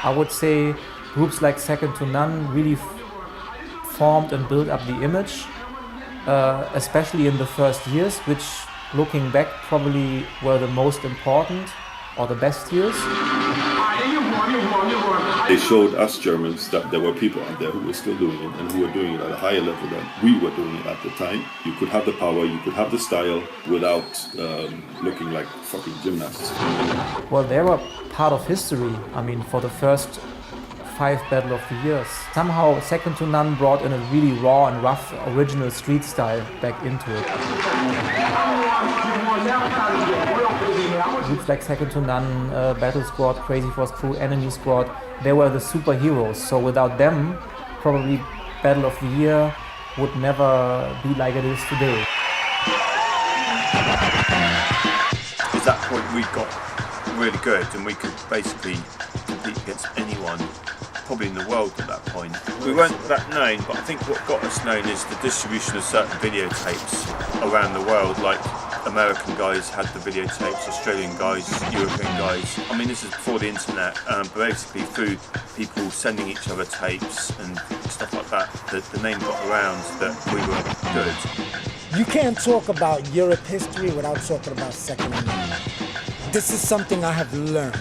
I would say groups like Second to None really formed and built up the image, especially in the first years, which, looking back, probably were the most important or the best years. They showed us Germans that there were people out there who were still doing it and who were doing it at a higher level than we were doing it at the time. You could have the power, you could have the style without looking like fucking gymnasts. Well, they were part of history. I mean, for the first 5 battle of the years. Somehow Second to None brought in a really raw and rough original street style back into it. Groups like Second to None, Battle Squad, Crazy Force Crew, Enemy Squad, they were the superheroes. So without them, probably Battle of the Year would never be like it is today. At that point we got really good and we could basically compete against anyone probably in the world at that point. We weren't that known, but I think what got us known is the distribution of certain videotapes around the world. Like American guys had the videotapes, Australian guys, European guys. I mean, this is before the internet, but basically through people sending each other tapes and stuff like that, the name got around that we were good. You can't talk about Europe history without talking about Second to None. This is something I have learned.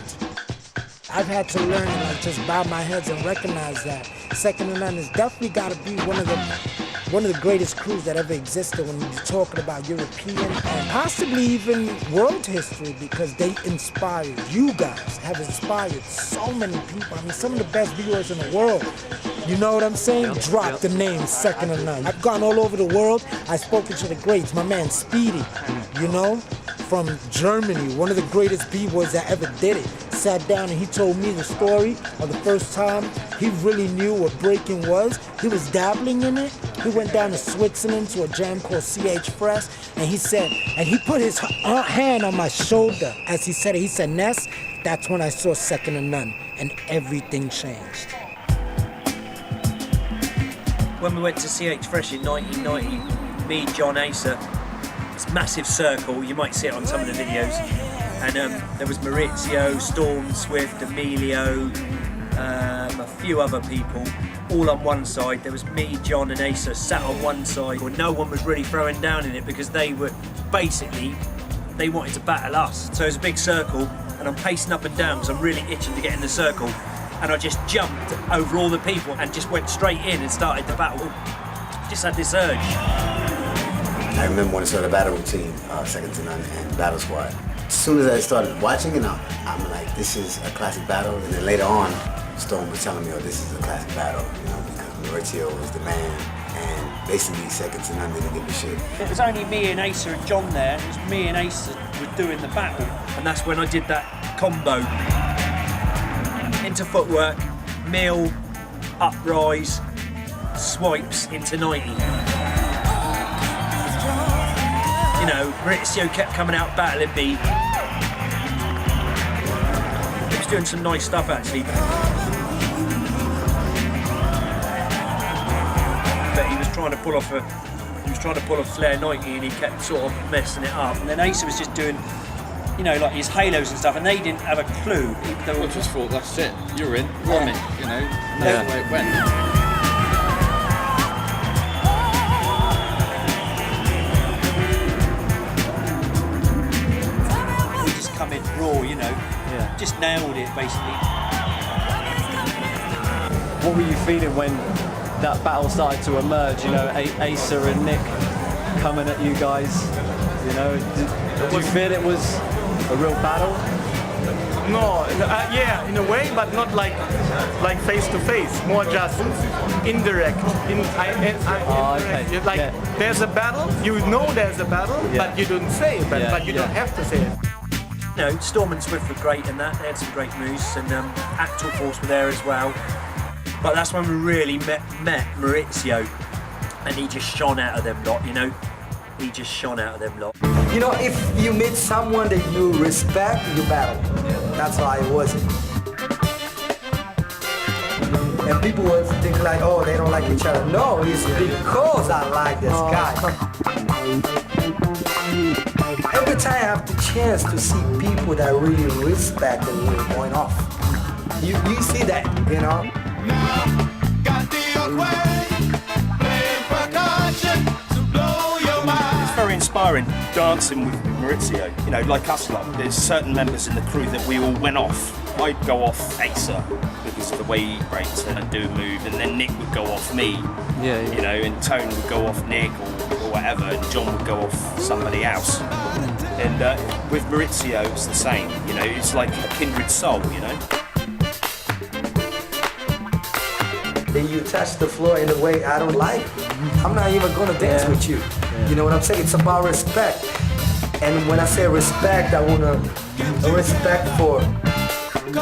I've had to learn and like just bow my heads and recognize that Second to None has definitely got to be one of the greatest crews that ever existed when you're talking about European and possibly even world history, because they inspired, you guys have inspired so many people. I mean, some of the best B-boys in the world, you know what I'm saying? Drop the name Second to None. I've gone all over the world. I've spoken to the greats, my man Speedy, you know, from Germany, one of the greatest B-boys that ever did it. Sat down and he told me the story of the first time he really knew what breaking was. He was dabbling in it. He went down to Switzerland to a jam called CH Fresh, and he said, and he put his hand on my shoulder as he said it. He said, Ness, that's when I saw Second to None, and everything changed. When we went to CH Fresh in 1990, me, John Acer, this massive circle, you might see it on some of the videos, and there was Maurizio, Storm, Swift, Emilio, a few other people, all on one side. There was me, John and Asa sat on one side, where no one was really throwing down in it because they were basically, they wanted to battle us. So it was a big circle, and I'm pacing up and down because I'm really itching to get in the circle, and I just jumped over all the people and just went straight in and started the battle. Just had this urge. I remember when I started the battle routine, second to none, and battle squad. As soon as I started watching it, I'm like, this is a classic battle. And then later on, Storm was telling me, oh, this is a classic battle. You know, Maurizio was the man, and basically second to none didn't give a shit. It was only me and Asa and John there. It was me and Asa were doing the battle. And that's when I did that combo. Into footwork, mill, uprise, swipes into 90. You know, Maurizio kept coming out battling me. He was doing some nice stuff actually. But he was trying to pull off a flare 90 and he kept sort of messing it up. And then Asa was just doing, you know, like his halos and stuff, and they didn't have a clue. They I just thought, that's it, you're in, you're on it, you know, that's the way it went. come in raw, you know. Yeah. Just nailed it, basically. What were you feeling when that battle started to emerge? You know, Asa and Nick coming at you guys. You know, did you feel it was a real battle? No, yeah, in a way, but not like face to face. More just indirect. Okay. Like there's a battle. You know there's a battle, but you don't say it. But you don't have to say it. You know, Storm and Swift were great in that. They had some great moves, and Actual Force were there as well. But that's when we really met Maurizio, and he just shone out of them lot. You know, he just shone out of them lot. You know, if you meet someone that you respect, you battle. That's how it was. And people would think like, oh, they don't like each other. No, it's because I like this guy. Every time I have the chance to see people that really respect and really going off. You see that, you know? It's very inspiring dancing with Maurizio. You know, like us lot, there's certain members in the crew that we all went off. I'd go off Asa because of the way he breaks and I'd do a move, and then Nick would go off me. Yeah. You know, and Tone would go off Nick or whatever, and John would go off somebody else. And with Maurizio, it's the same. You know, it's like a kindred soul, you know. Then you touch the floor in a way I don't like. I'm not even gonna dance with you. You know what I'm saying? It's about respect. And when I say respect, I want a respect for the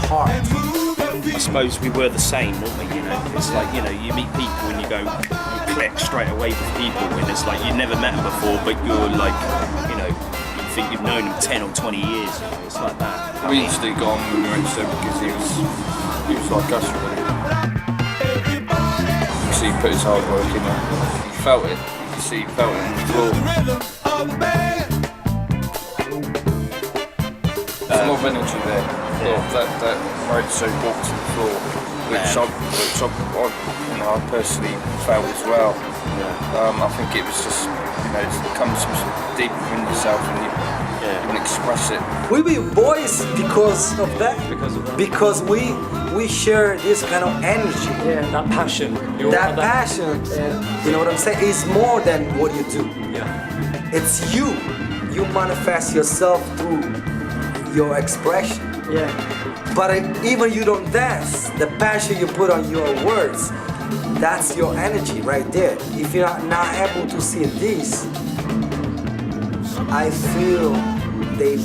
heart. I suppose we were the same, weren't we? You know, it's like, you know, you meet people and you go, you click straight away with people, and it's like you never met them before, but you're like, you know, you think you've known them 10 or 20 years. You know, it's like that. We used to go on with Maurizio because he was like us, really. You see, he put his hard work in it. He felt it. You can see he felt it on the floor. There's a lot of energy there. That Maurizio walked to the floor, which I personally felt as well. I think it was just, you know, it comes from deep within yourself and you can express it. We be boys because of that. Because we share this kind of energy. Yeah, that passion. That passion, you know what I'm saying? It's more than what you do. Yeah. It's you. You manifest yourself through your expression. Yeah. But even you don't dance, the passion you put on your words, that's your energy right there. If you're not able to see this, I feel they're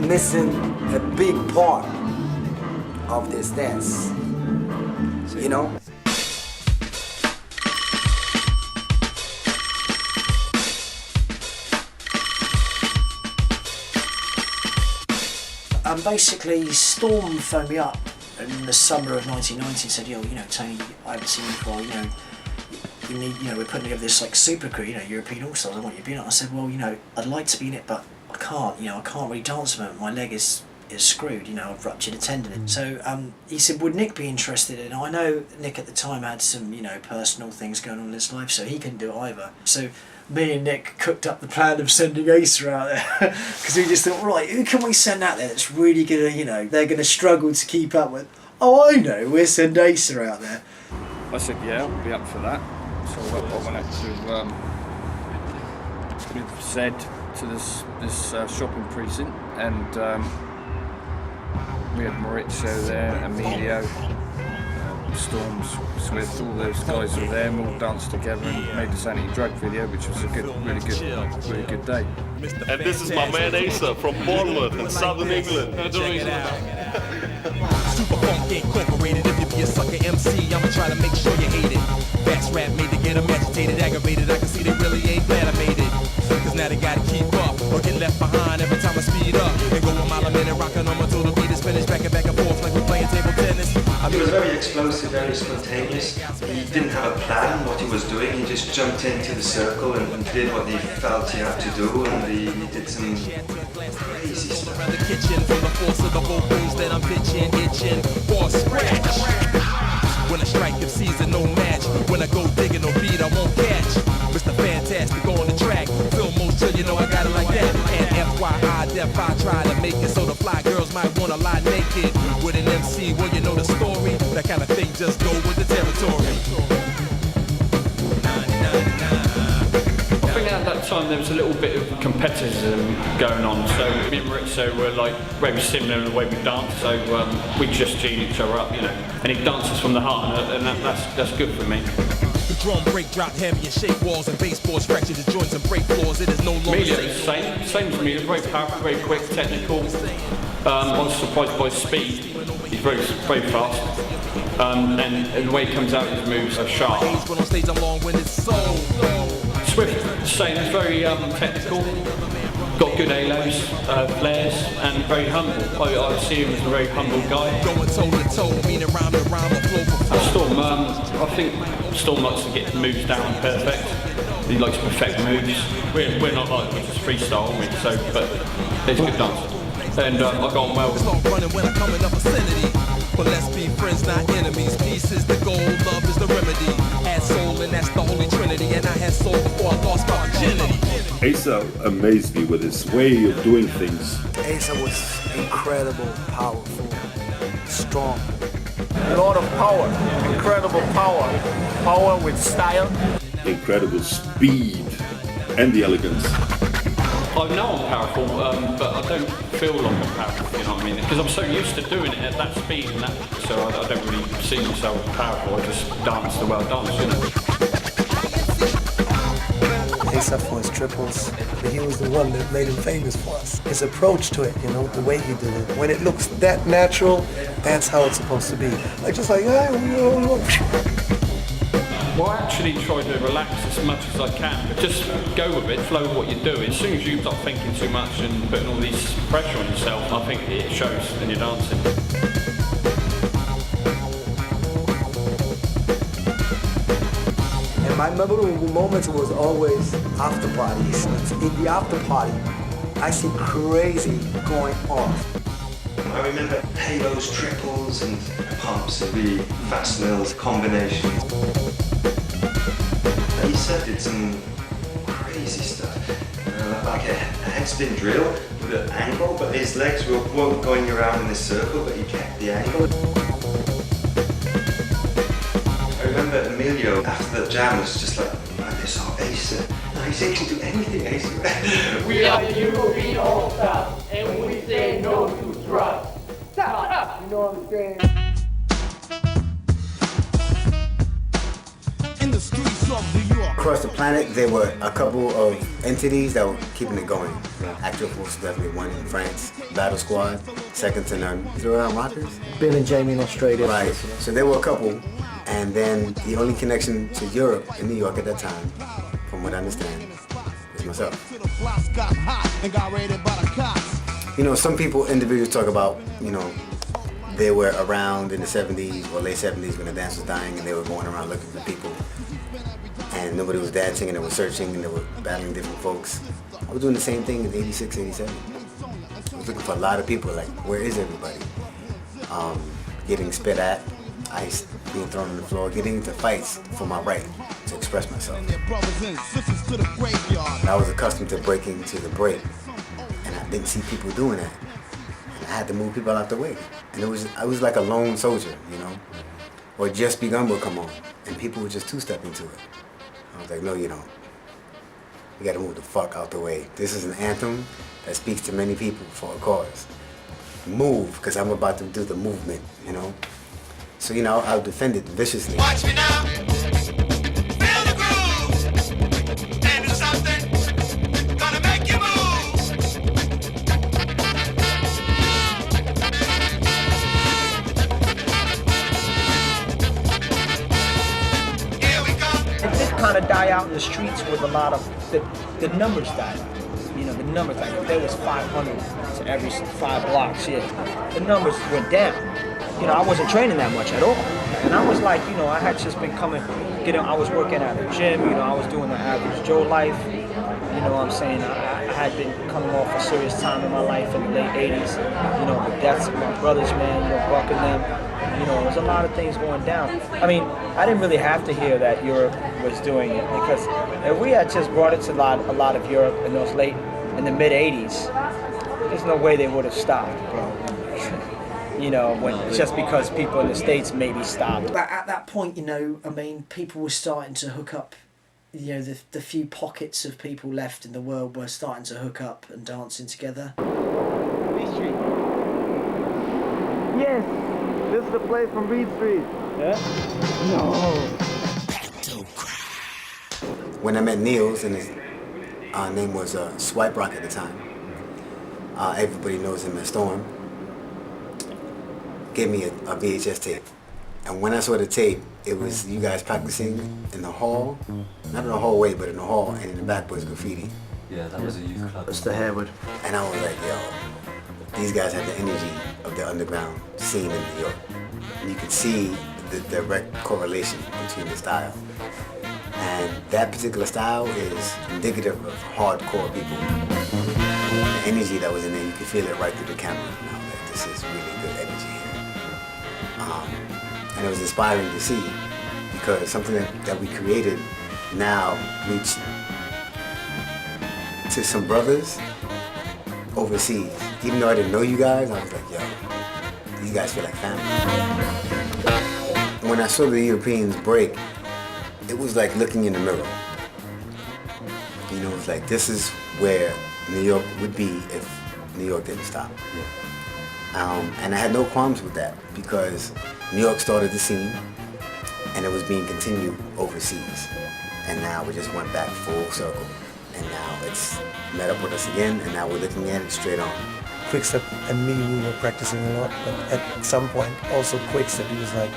missing a big part of this dance. You know? Basically, Storm phoned me up in the summer of 1990 and said, yo, you know, Tony, I haven't seen you for, you know, we need, you know, we're putting together this like super crew, you know, European All-Stars, I want you to be in it. I said, well, you know, I'd like to be in it, but I can't, you know, I can't really dance with it. My leg is it's screwed, you know, I've ruptured a tendon. So he said, would Nick be interested in it? I know Nick at the time had some, you know, personal things going on in his life, so he couldn't do it either. So me and Nick cooked up the plan of sending Asa out there, because we just thought, right, who can we send out there that's really gonna, you know, they're gonna struggle to keep up with? Oh, I know, we'll send Asa out there. I said, yeah, I'll be up for that. So I went out to with Zed to this shopping precinct, and we had Maurizio there, Emilio, Storms, Swift, all those guys were there, and we all danced together and made this anti-drug video, which was a really good day. And this is my man Asa from Bournemouth in southern England. Check it out. Super Funk Incorporated. If you be a sucker MC, I'ma try to make sure you hate it. Fast rap made to get them agitated, aggravated. I can see they really ain't glad I made it. Cause now they gotta keep up or get left behind every time I speed up. And go a mile a minute, rockin' on my till the beat is finished. Back and forth like we're playing table tennis. He was very explosive, very spontaneous. He didn't have a plan what he was doing. He just jumped into the circle and did what he felt he had to do, and he did some crazy stuff. Around the kitchen from the force of the vocals that I'm pitching, itching for a scratch. When I strike if season no match. When I go digging no beat I won't catch. Mr. Fantastic on the track. Film most till you know I got it like that. And FYI, Def I try to make it so the fly girls might wanna lie naked with an MC. Well, you know the story. That kind of thing just go with the territory. I think at that time there was a little bit of competitism going on, so me and Maurizio were like very similar in the way we danced, so we just cheered each other up, you know, and he dances from the heart, and that's good for me. The drum break, drop heavy and shake walls, and baseboards fracture the joints and break floors. It is no longer safe. Same as me, very powerful, very quick, technical. I was surprised by speed. He's very fast. And the way he comes out, his moves are sharp. But on stage I'm long-winded, so Swift, same, very technical, got good halos, flares, and very humble. I see him as a very humble guy. Going toe to toe, meaning rhyme to rhyme, a flow for flow. Storm, I think Storm likes to get moves down perfect. He likes to perfect moves. We're not like we just freestyle, aren't we? So, but he's a good dancer, and I got on well. It's not running when I come in the vicinity. But let's be friends, not enemies. Peace is the goal, love is the remedy. Had soul, and that's the holy trinity. And I had soul before I lost my virginity. Asa amazed me with his way of doing things. Asa was incredible, powerful, strong. A lot of power, incredible power. Power with style. Incredible speed and the elegance. I know I'm powerful, but I don't feel like I'm powerful, you know what I mean? Because I'm so used to doing it at that speed and that, so I don't really see myself as powerful. I just dance the way I dance, you know? Asa for his triples, but he was the one that made him famous for us. His approach to it, you know, the way he did it. When it looks that natural, that's how it's supposed to be. Like just like, Well, I actually try to relax as much as I can, but just go with it, flow with what you're doing. As soon as you start thinking too much and putting all this pressure on yourself, I think it shows when you're dancing. And my memorable moments was always after parties. In the after party, I see crazy going off. I remember halos, triples, and pumps, and really fast mills, combinations. Asa did some crazy stuff, like a headspin drill with an angle, but his legs weren't going around in a circle, but he kept the angle. I remember Emilio, after the jam, was just like this, oh, Asa. Asa can do anything, Asa. We are the European All-Stars, and we say no to drugs. Stop. You know what I'm saying? In the streets of New York. Across the planet, there were a couple of entities that were keeping it going. Actual Force definitely one in France. Battle Squad, second to none. Throw Out Rockers. Bill and Jamie in Australia. Right. So there were a couple, and then the only connection to Europe in New York at that time, from what I understand, was myself. You know, some people, individuals talk about, you know, they were around in the 70s or late 70s when the dance was dying and they were going around looking for people. And nobody was dancing and they were searching and they were battling different folks. I was doing the same thing in 86, 87. was looking for a lot of people, like, where is everybody? Getting spit at, ice being thrown on the floor, getting into fights for my right to express myself. And I was accustomed to breaking to the break, and I didn't see people doing that. And I had to move people out the way. And I was like a lone soldier, you know? Or Just Begun would come on, and people would just two-step into it. I was like, no, you don't. You gotta move the fuck out the way. This is an anthem that speaks to many people for a cause. Move, because I'm about to do the movement, you know? So, you know, I'll defend it viciously. Watch me now. Feel the groove. And do something. Gonna make you move. Here we go. It did kind of die out in the streets with a lot of the numbers died out. You know, the numbers, like if there was 500 to every 5 blocks, yeah, the numbers went down. You know, I wasn't training that much at all. And I was like, you know, I had just been I was working at a gym, you know, I was doing the average Joe life. You know what I'm saying? I had been coming off a serious time in my life in the late 80s. You know, the deaths of my brothers, man, you know, bucking them. You know, there's a lot of things going down. I mean, I didn't really have to hear that Europe was doing it, because if we had just brought it to a lot of Europe in the mid 80s, there's no way they would have stopped, bro. You know, just because people in the States maybe stopped. But at that point, you know, I mean, people were starting to hook up. You know, the few pockets of people left in the world were starting to hook up and dancing together. Reed Street. Yes, this is the place from Reed Street. Yeah? No. When I met Niels, and his name was Swipe Rock at the time, everybody knows him as Storm, gave me a VHS tape. And when I saw the tape, it was you guys practicing in the hall, not in the hallway, but in the hall, and in the back was graffiti. Yeah, that was a youth club. That's the Harewood. And I was like, yo, these guys have the energy of the underground scene in New York. And you could see the direct correlation between the style. And that particular style is indicative of hardcore people. The energy that was in there, you could feel it right through the camera. And I was like, this is really good energy here. And it was inspiring to see, because something that we created now reached to some brothers overseas. Even though I didn't know you guys, I was like, yo, these guys feel like family. When I saw the Europeans break, it was like looking in the mirror. You know, it's like, this is where New York would be if New York didn't stop. And I had no qualms with that, because New York started the scene, and it was being continued overseas. And now we just went back full circle. And now it's met up with us again, and now we're looking at it straight on. Quickstep and me, we were practicing a lot, but at some point, also Quickstep, he was like,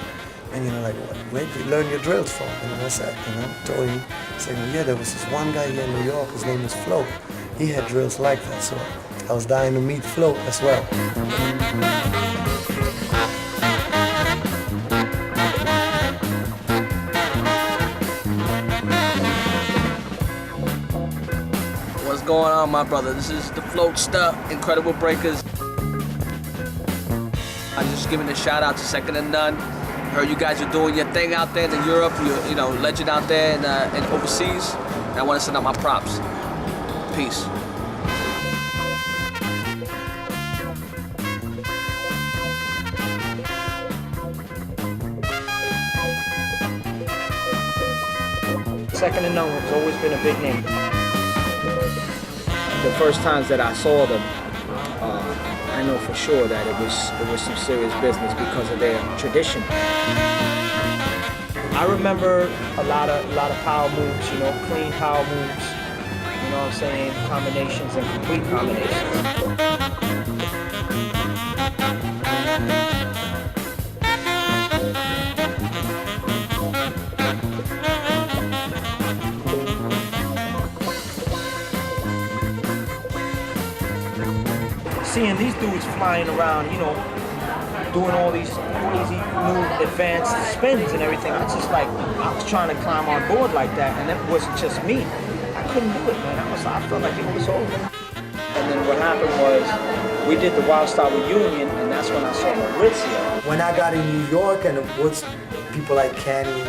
and you know, like, where did you learn your drills from? And I said, you know, told him, saying, well, yeah, there was this one guy here in New York, his name was Flo. He had drills like that, so I was dying to meet Flo as well. What's going on, my brother? This is the Float Stuff, Incredible Breakers. I'm just giving a shout out to Second and None. Heard you guys are doing your thing out there in Europe. You're, you know, legend out there in overseas. And I want to send out my props. Peace. Second and None has always been a big name. The first times that I saw them, I know for sure that it was some serious business because of their tradition. I remember a lot of power moves, you know, clean power moves, you know what I'm saying, combinations and complete combinations. Seeing these dudes flying around, you know, doing all these crazy new advanced spins and everything, I was trying to climb on board like that, and it wasn't just me. I couldn't do it, man. I felt like it was over. And then what happened was, we did the Wild Style reunion, and that's when I saw Maurizio. When I got in New York and it was people like Kenny,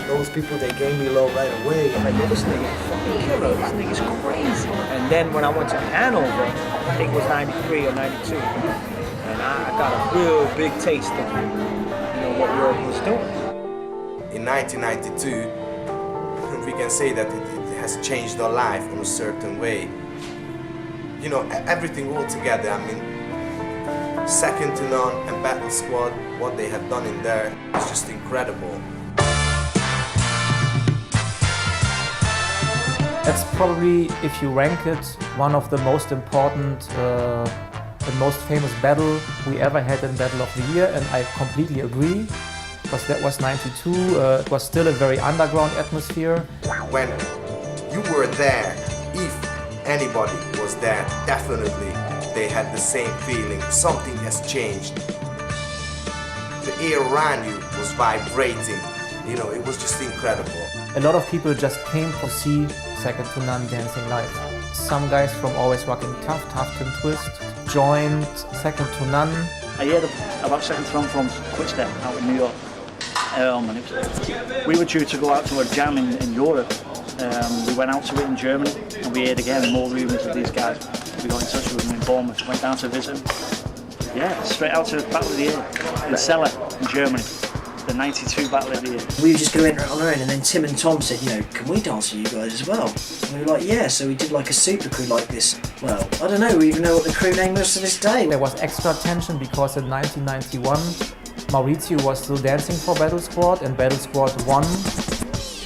those people, they gave me love right away. I'm like, yo, this nigga is fucking killer, this nigga's crazy. And then when I went to Hanover, I think it was 93 or 92, and I got a real big taste of, what Europe was doing. In 1992, we can say that it has changed our life in a certain way. Everything all together, I mean, Second to None and Battle Squad, what they have done in there is just incredible. That's probably, if you rank it, one of the most important and most famous battle we ever had in Battle of the Year, and I completely agree, because that was 92, it was still a very underground atmosphere. When you were there, if anybody was there, definitely they had the same feeling. Something has changed. The air around you was vibrating. It was just incredible. A lot of people just came to see Second to None dancing live. Some guys from Always Rocking Tough, Tough and Twist, joined Second to None. I heard about Second to None from Quickstep out in New York. We were due to go out to a jam in Europe. We went out to it in Germany, and we heard again more rumours of these guys. We got in touch with them in Bournemouth, went down to visit them. Yeah, straight out to Battle of the Year in Celle in Germany. The 92 Battle of the Year. We were just going to enter it on our own, and then Tim and Tom said, can we dance with you guys as well? And we were like, yeah, so we did like a super crew like this. Well, I don't know, we even know what the crew name was to this day. There was extra tension because in 1991, Maurizio was still dancing for Battle Squad, and Battle Squad won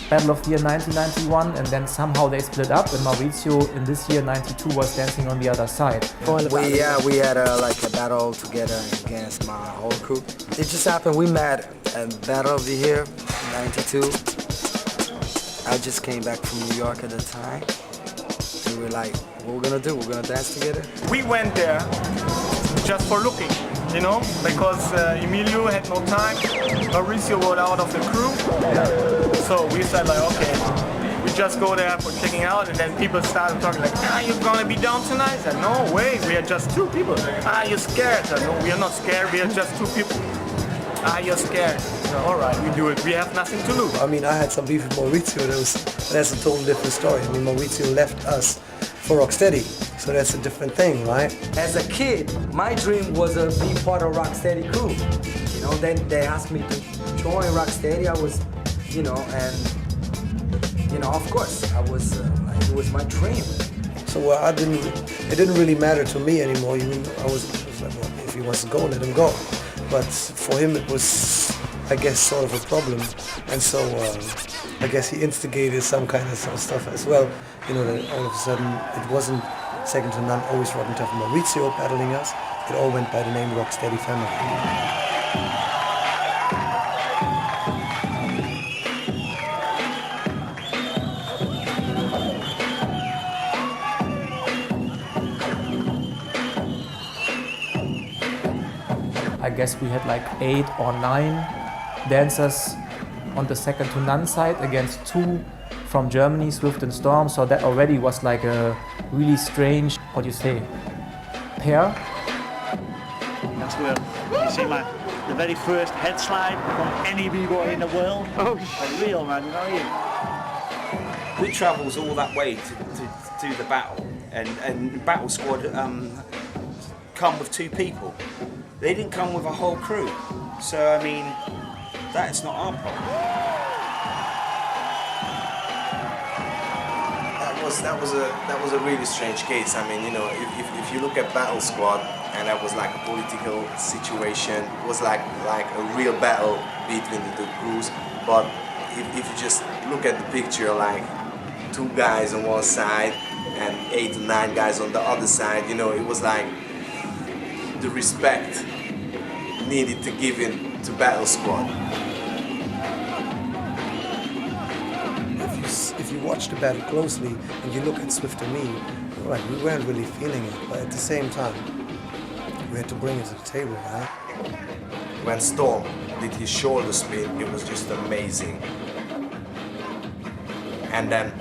Battle of the Year 1991, and then somehow they split up, and Maurizio in this year 92 was dancing on the other side. We had a battle together against my whole crew. It just happened, we met at Battle of the Year 92. I just came back from New York at the time. We were like, what we're gonna do? We're gonna dance together? We went there just for looking, because Emilio had no time, Maurizio was out of the crew. So we said like, okay, we just go there for checking out, and then people started talking like, you gonna be down tonight? I said, no way, we are just two people. You're scared? I said, no, we are not scared, we are just two people. You're scared. So, all right, we do it. We have nothing to lose. I mean, I had some beef with Maurizio. That's a totally different story. I mean, Maurizio left us for Rocksteady, so that's a different thing, right? As a kid, my dream was to be part of Rocksteady crew. Then they asked me to join Rocksteady. I was, and of course, I was. It was my dream. So it didn't really matter to me anymore. I was like, well, if he wants to go, let him go. But for him, it was, I guess, sort of a problem, and so I guess he instigated some kind of stuff as well. That all of a sudden it wasn't Second to None, Always Rockin' Tough, Maurizio battling us. It all went by the name Rocksteady Family. I guess we had like 8 or 9 dancers on the Second to None side against 2 from Germany, Swift and Storm, so that already was like a really strange, pair. That's where you see the very first head slide from any B-Boy in the world. Oh, a real man, We travelled all that way to do the battle, and Battle Squad come with 2 people. They didn't come with a whole crew, so I mean, that's not our problem. That was a really strange case. I mean, if you look at Battle Squad, and that was like a political situation, it was like a real battle between the 2 crews. But if you just look at the picture, like 2 guys on one side and 8 or 9 guys on the other side, it was like the respect needed to give in to Battle Squad. If you watch the battle closely and you look at Swift and me, we weren't really feeling it, but at the same time, we had to bring it to the table, right? When Storm did his shoulder spin, it was just amazing. And then,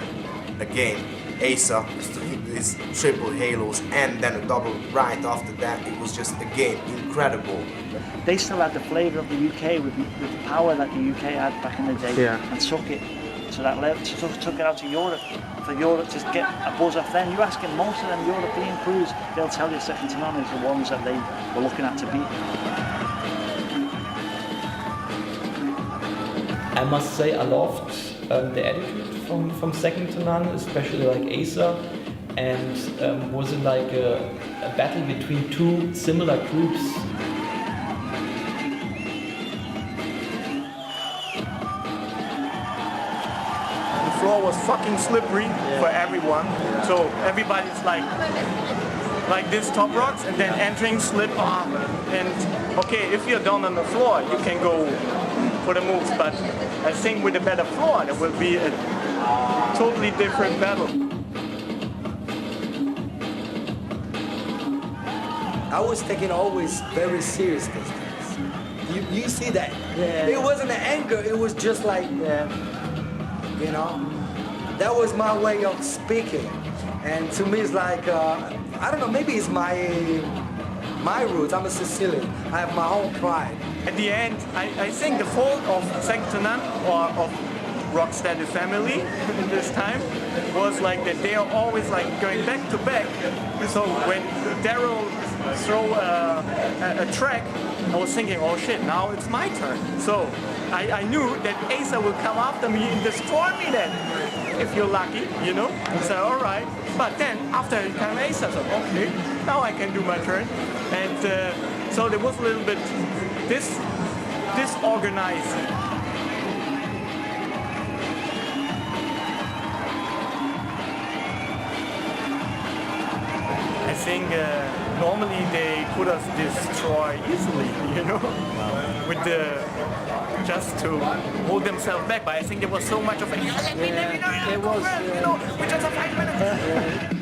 again, Asa was doing these triple halos and then a double right after that. It was just, again, incredible. They still had the flavour of the UK with the power that the UK had back in the day, and took it to that level, took it out to Europe. For Europe to get a buzz off them, you asking most of them European crews, they'll tell you second to none is the ones that they were looking at to beat. I must say I loved the attitude from second to none, especially like Acer, and was it like a battle between two similar groups. The floor was fucking slippery for everyone, so everybody's like this top rocks and then entering slip off. And okay, if you're down on the floor, you can go for the moves, but I think with a better floor, there will be a totally different battle. I was taking always very serious these things. You see that? Yeah. It wasn't an anger, it was just like, you know, that was my way of speaking. And to me, it's like, I don't know, maybe it's my roots. I'm a Sicilian. I have my own pride. At the end, I think the fault of second to none or of Rocksteady family in this time was like that they are always like going back to back. So when Daryl throw a track, I was thinking, oh shit, now it's my turn. So I knew that Asa will come after me and destroy me then, if you're lucky, you know. So all right. But then after it came Asa, so okay, now I can do my turn. And so there was a little bit disorganized. I think normally they could have destroyed easily, you know, with the just to hold themselves back. But I think there was so much of a let me know, it was, you know, we just have 5 minutes.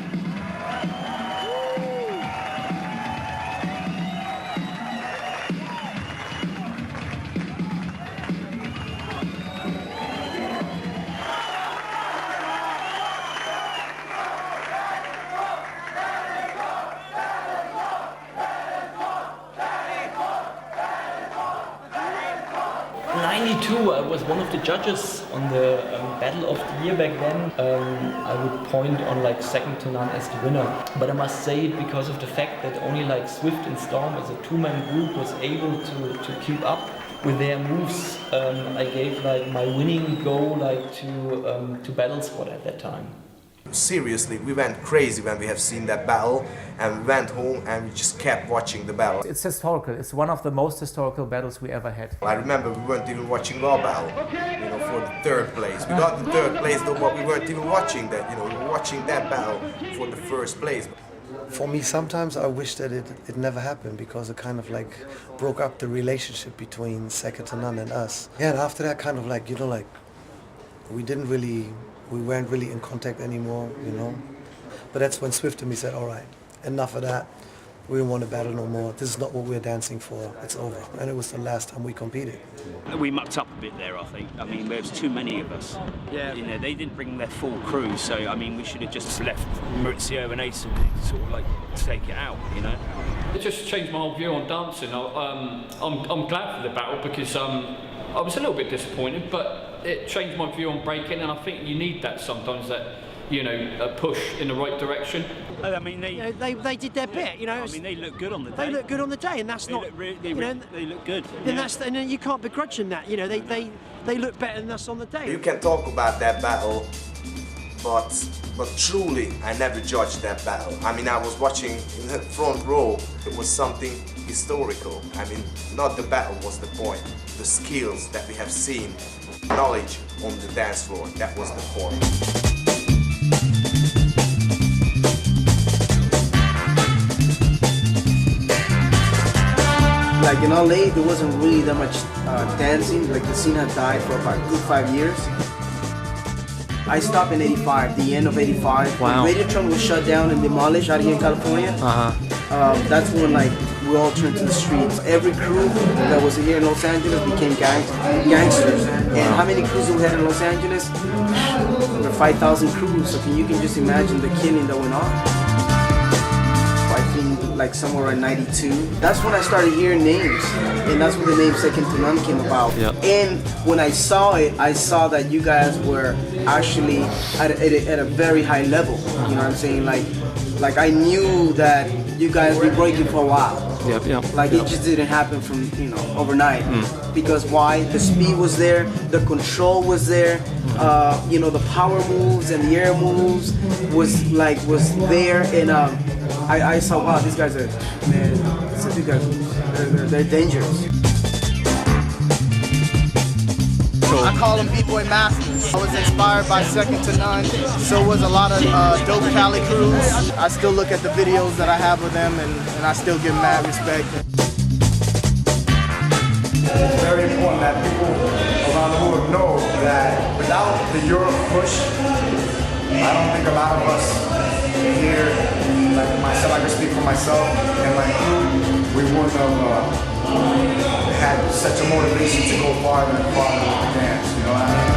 92, I was one of the judges on the Battle of the Year back then. I would point on like second to none as the winner. But I must say it because of the fact that only like Swift and Storm as a two-man group was able to keep up with their moves. I gave like my winning goal like to Battle Squad at that time. Seriously, we went crazy when we have seen that battle, and we went home and we just kept watching the battle. It's historical. It's one of the most historical battles we ever had. I remember we weren't even watching our battle, you know, for the third place. We got the third place, but we weren't even watching that, you know, we were watching that battle for the first place. For me, sometimes I wish that it never happened, because it kind of like broke up the relationship between second to none and us. Yeah, and after that kind of like, you know, like we weren't really in contact anymore, you know. But that's when Swift to me said, all right, enough of that. We don't want to battle no more. This is not what we're dancing for. It's over. And it was the last time we competed. We mucked up a bit there, I think. I mean, there was too many of us. Yeah. You know, they didn't bring their full crew, so I mean, we should have just left Maurizio and Ace and sort of like take it out, you know. It just changed my whole view on dancing. I'm glad for the battle because I was a little bit disappointed, but it changed my view on breaking, and I think you need that sometimes, that, you know, a push in the right direction. I mean, they did their bit, you know. I mean, they look good on the day. They look good on the day, and that's not. They look good. And and then you can't begrudge them that. You know, they look better than us on the day. You can talk about that battle, but truly, I never judged that battle. I mean, I was watching in the front row. It was something historical. I mean, not the battle was the point. The skills that we have seen, knowledge on the dance floor, that was the point. Like in LA, there wasn't really that much dancing. Like the scene had died for about a good 5 years. I stopped in '85, the end of '85. Wow. When Radiotron was shut down and demolished out here in California. That's when like we all turned to the streets. Every crew that was here in Los Angeles became gangsters. And how many crews do we had in Los Angeles? Over 5,000 crews, so you can just imagine the killing that went on. I think like somewhere around 92. That's when I started hearing names, and that's when the name Second to None came about. Yeah. And when I saw it, I saw that you guys were actually at a very high level. You know what I'm saying? Like I knew that you guys were breaking for a while. Yep, yep. Like it just didn't happen from overnight. Because why? The speed was there, the control was there, the power moves and the air moves was there, and I saw, wow, these guys are, man, these guys, they're dangerous. I call them B-Boy Masters. I was inspired by Second to None. So was a lot of dope Cali crews. I still look at the videos that I have with them, and I still give mad respect. It's very important that people around the world know that without the Europe push, I don't think a lot of us here, like myself, I can speak for myself and my crew, we wouldn't have had such a motivation to go farther and farther with the dance, you know what I mean?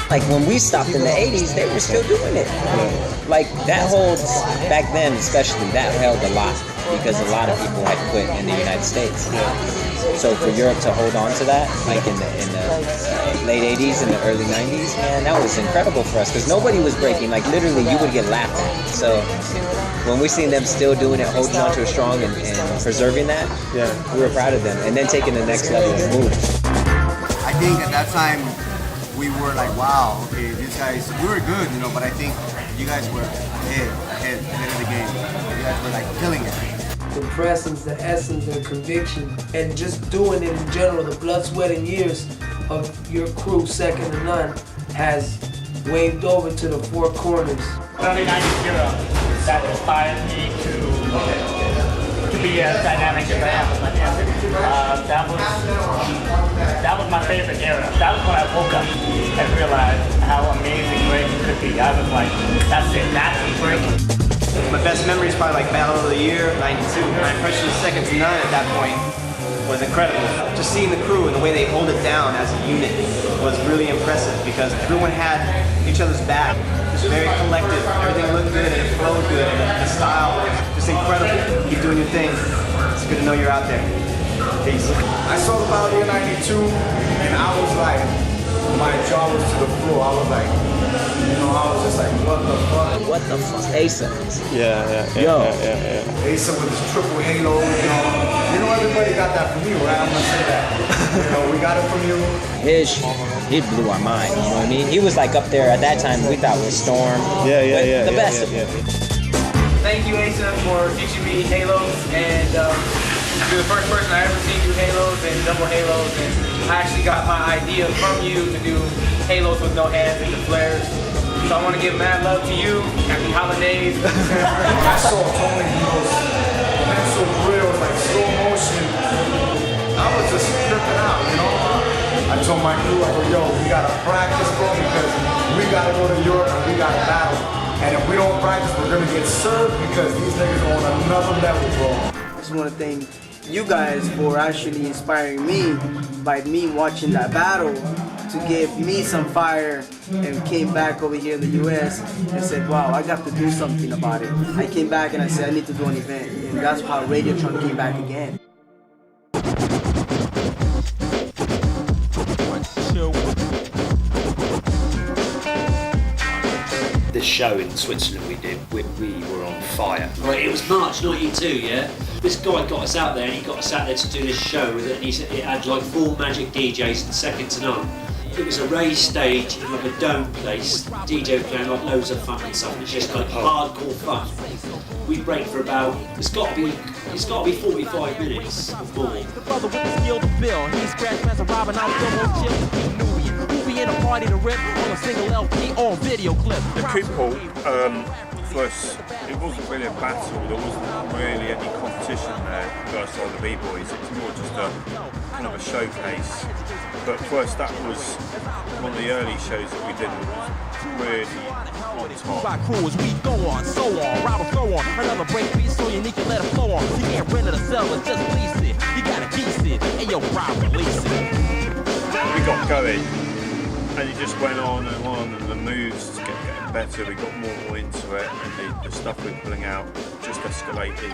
Like when we stopped in the 80s, they were still doing it. Like that holds, back then especially, that held a lot because a lot of people had quit in the United States. So for Europe to hold on to that, like in the late 80s and the early 90s, man, that was incredible for us because nobody was breaking. Like literally you would get laughed at. So when we seen them still doing it, holding on to it strong and preserving that, we were proud of them. And then taking the next level and move. I think at that time, we were like, wow, okay, these guys, we were good, but I think you guys were ahead of the game. You guys were like killing it. The presence, the essence, the conviction, and just doing it in general, the blood, sweat, and years of your crew, Second to None, has waved over to the four corners. Early 90s era that inspired me to be as dynamic as I am. That was my favorite era. That was when I woke up and realized how amazing breaking could be. I was like, that's it, that's breaking. My best memory is probably like Battle of the Year, 92. My impression of Second to None at that point was incredible. Just seeing the crew and the way they hold it down as a unit was really impressive because everyone had each other's back. Just very collective. Everything looked good and it flowed good and the style, just incredible. Keep doing your thing. It's good to know you're out there. Peace. I saw the Battle Year 92 and I was like, my jaw was to the floor. I was like, I was just like, what the fuck? What the fuck? Asa. Yeah. Asa with his triple halo, everybody got that from you, right? I'm gonna say that. We got it from you. He blew our mind, you know what I mean? He was like up there at that time we thought was Storm. The best of it. Thank you, Asa, for teaching me halos, and you're the first person I ever seen do halos and double halos, and I actually got my idea from you to do halos with no hands and the flares. So I want to give mad love to you. Happy holidays. I saw Tony Hino's pencil grills, like slow motion. I was just tripping out, I told my crew, I go, yo, we gotta practice, bro, because we gotta go to Europe and we gotta battle. And if we don't practice, we're gonna get served because these niggas are on another level, bro. I just want to thank you guys for actually inspiring me by me watching that battle to give me some fire, and came back over here in the US and said, wow, I got to do something about it. I came back and I said I need to do an event, and that's how Radiotron came back again. The show in Switzerland we did, we were on fire. Right, it was March 92, yeah? This guy got us out there, and he got us out there to do this show with it, and he said it had like 4 magic DJs and Second to None. It was a raised stage in like a dome place, DJ playing like loads of fun and stuff, it's just like hardcore fun. We break for about, it's got to be 45 minutes or more. The brother with the skill to build, he scratch master robbing out of chill, Nubian. Who be in a party to rip on a single LP or video clip. The Triple, first, it wasn't really a battle, there wasn't really any competition there versus all the B-Boys, it was more just a kind of a showcase. But first, that was one of the early shows that we did that was really on top. By crew as we go on, so on, rob or throw on. Another break beat so unique and let it flow on. You can't rent it or sell it, just lease it. You gotta keep it, and yo, Rob, release it. We got going And it just went on, and the moves kept getting better. We got more into it, and the stuff we were pulling out just escalated.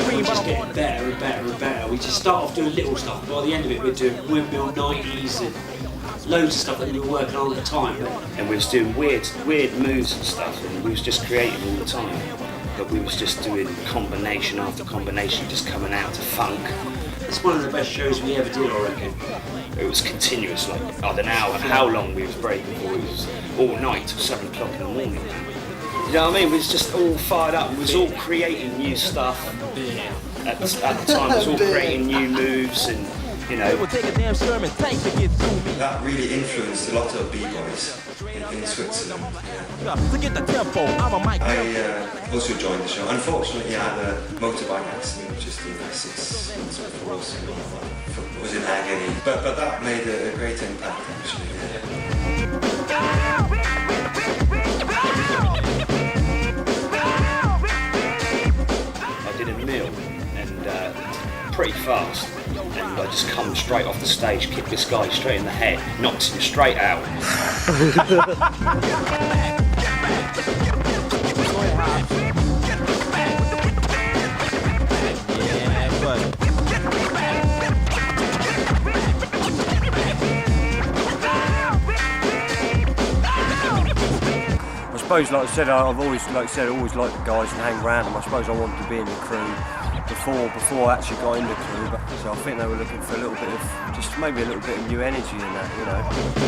We just get better and better and better. We just start off doing little stuff. By the end of it, we're doing windmill 90s and loads of stuff that we were working on at the time. And we was doing weird moves and stuff, and we was just creative all the time. But we was just doing combination after combination, just coming out to funk. It's one of the best shows we ever did, I reckon. It was continuous, like, I don't know how long we was breaking for. It was all night till 7 o'clock in the morning. You know what I mean? We was just all fired up. We was all creating new stuff. At the time, we was all creating new moves, and you know. That really influenced a lot of B-boys in Switzerland. I also joined the show. Unfortunately, I had a motorbike accident just in 6 months before, so I was in agony. But that made a great impact, actually. I did a meal, and pretty fast. And I just come straight off the stage, kicked this guy straight in the head, knocked him straight out. I suppose, like I said, I've always, liked the guys and hang around them. I suppose I wanted to be in the crew before I actually got in the crew, but so I think they were looking for a little bit of, just maybe a little bit of new energy in that, you know.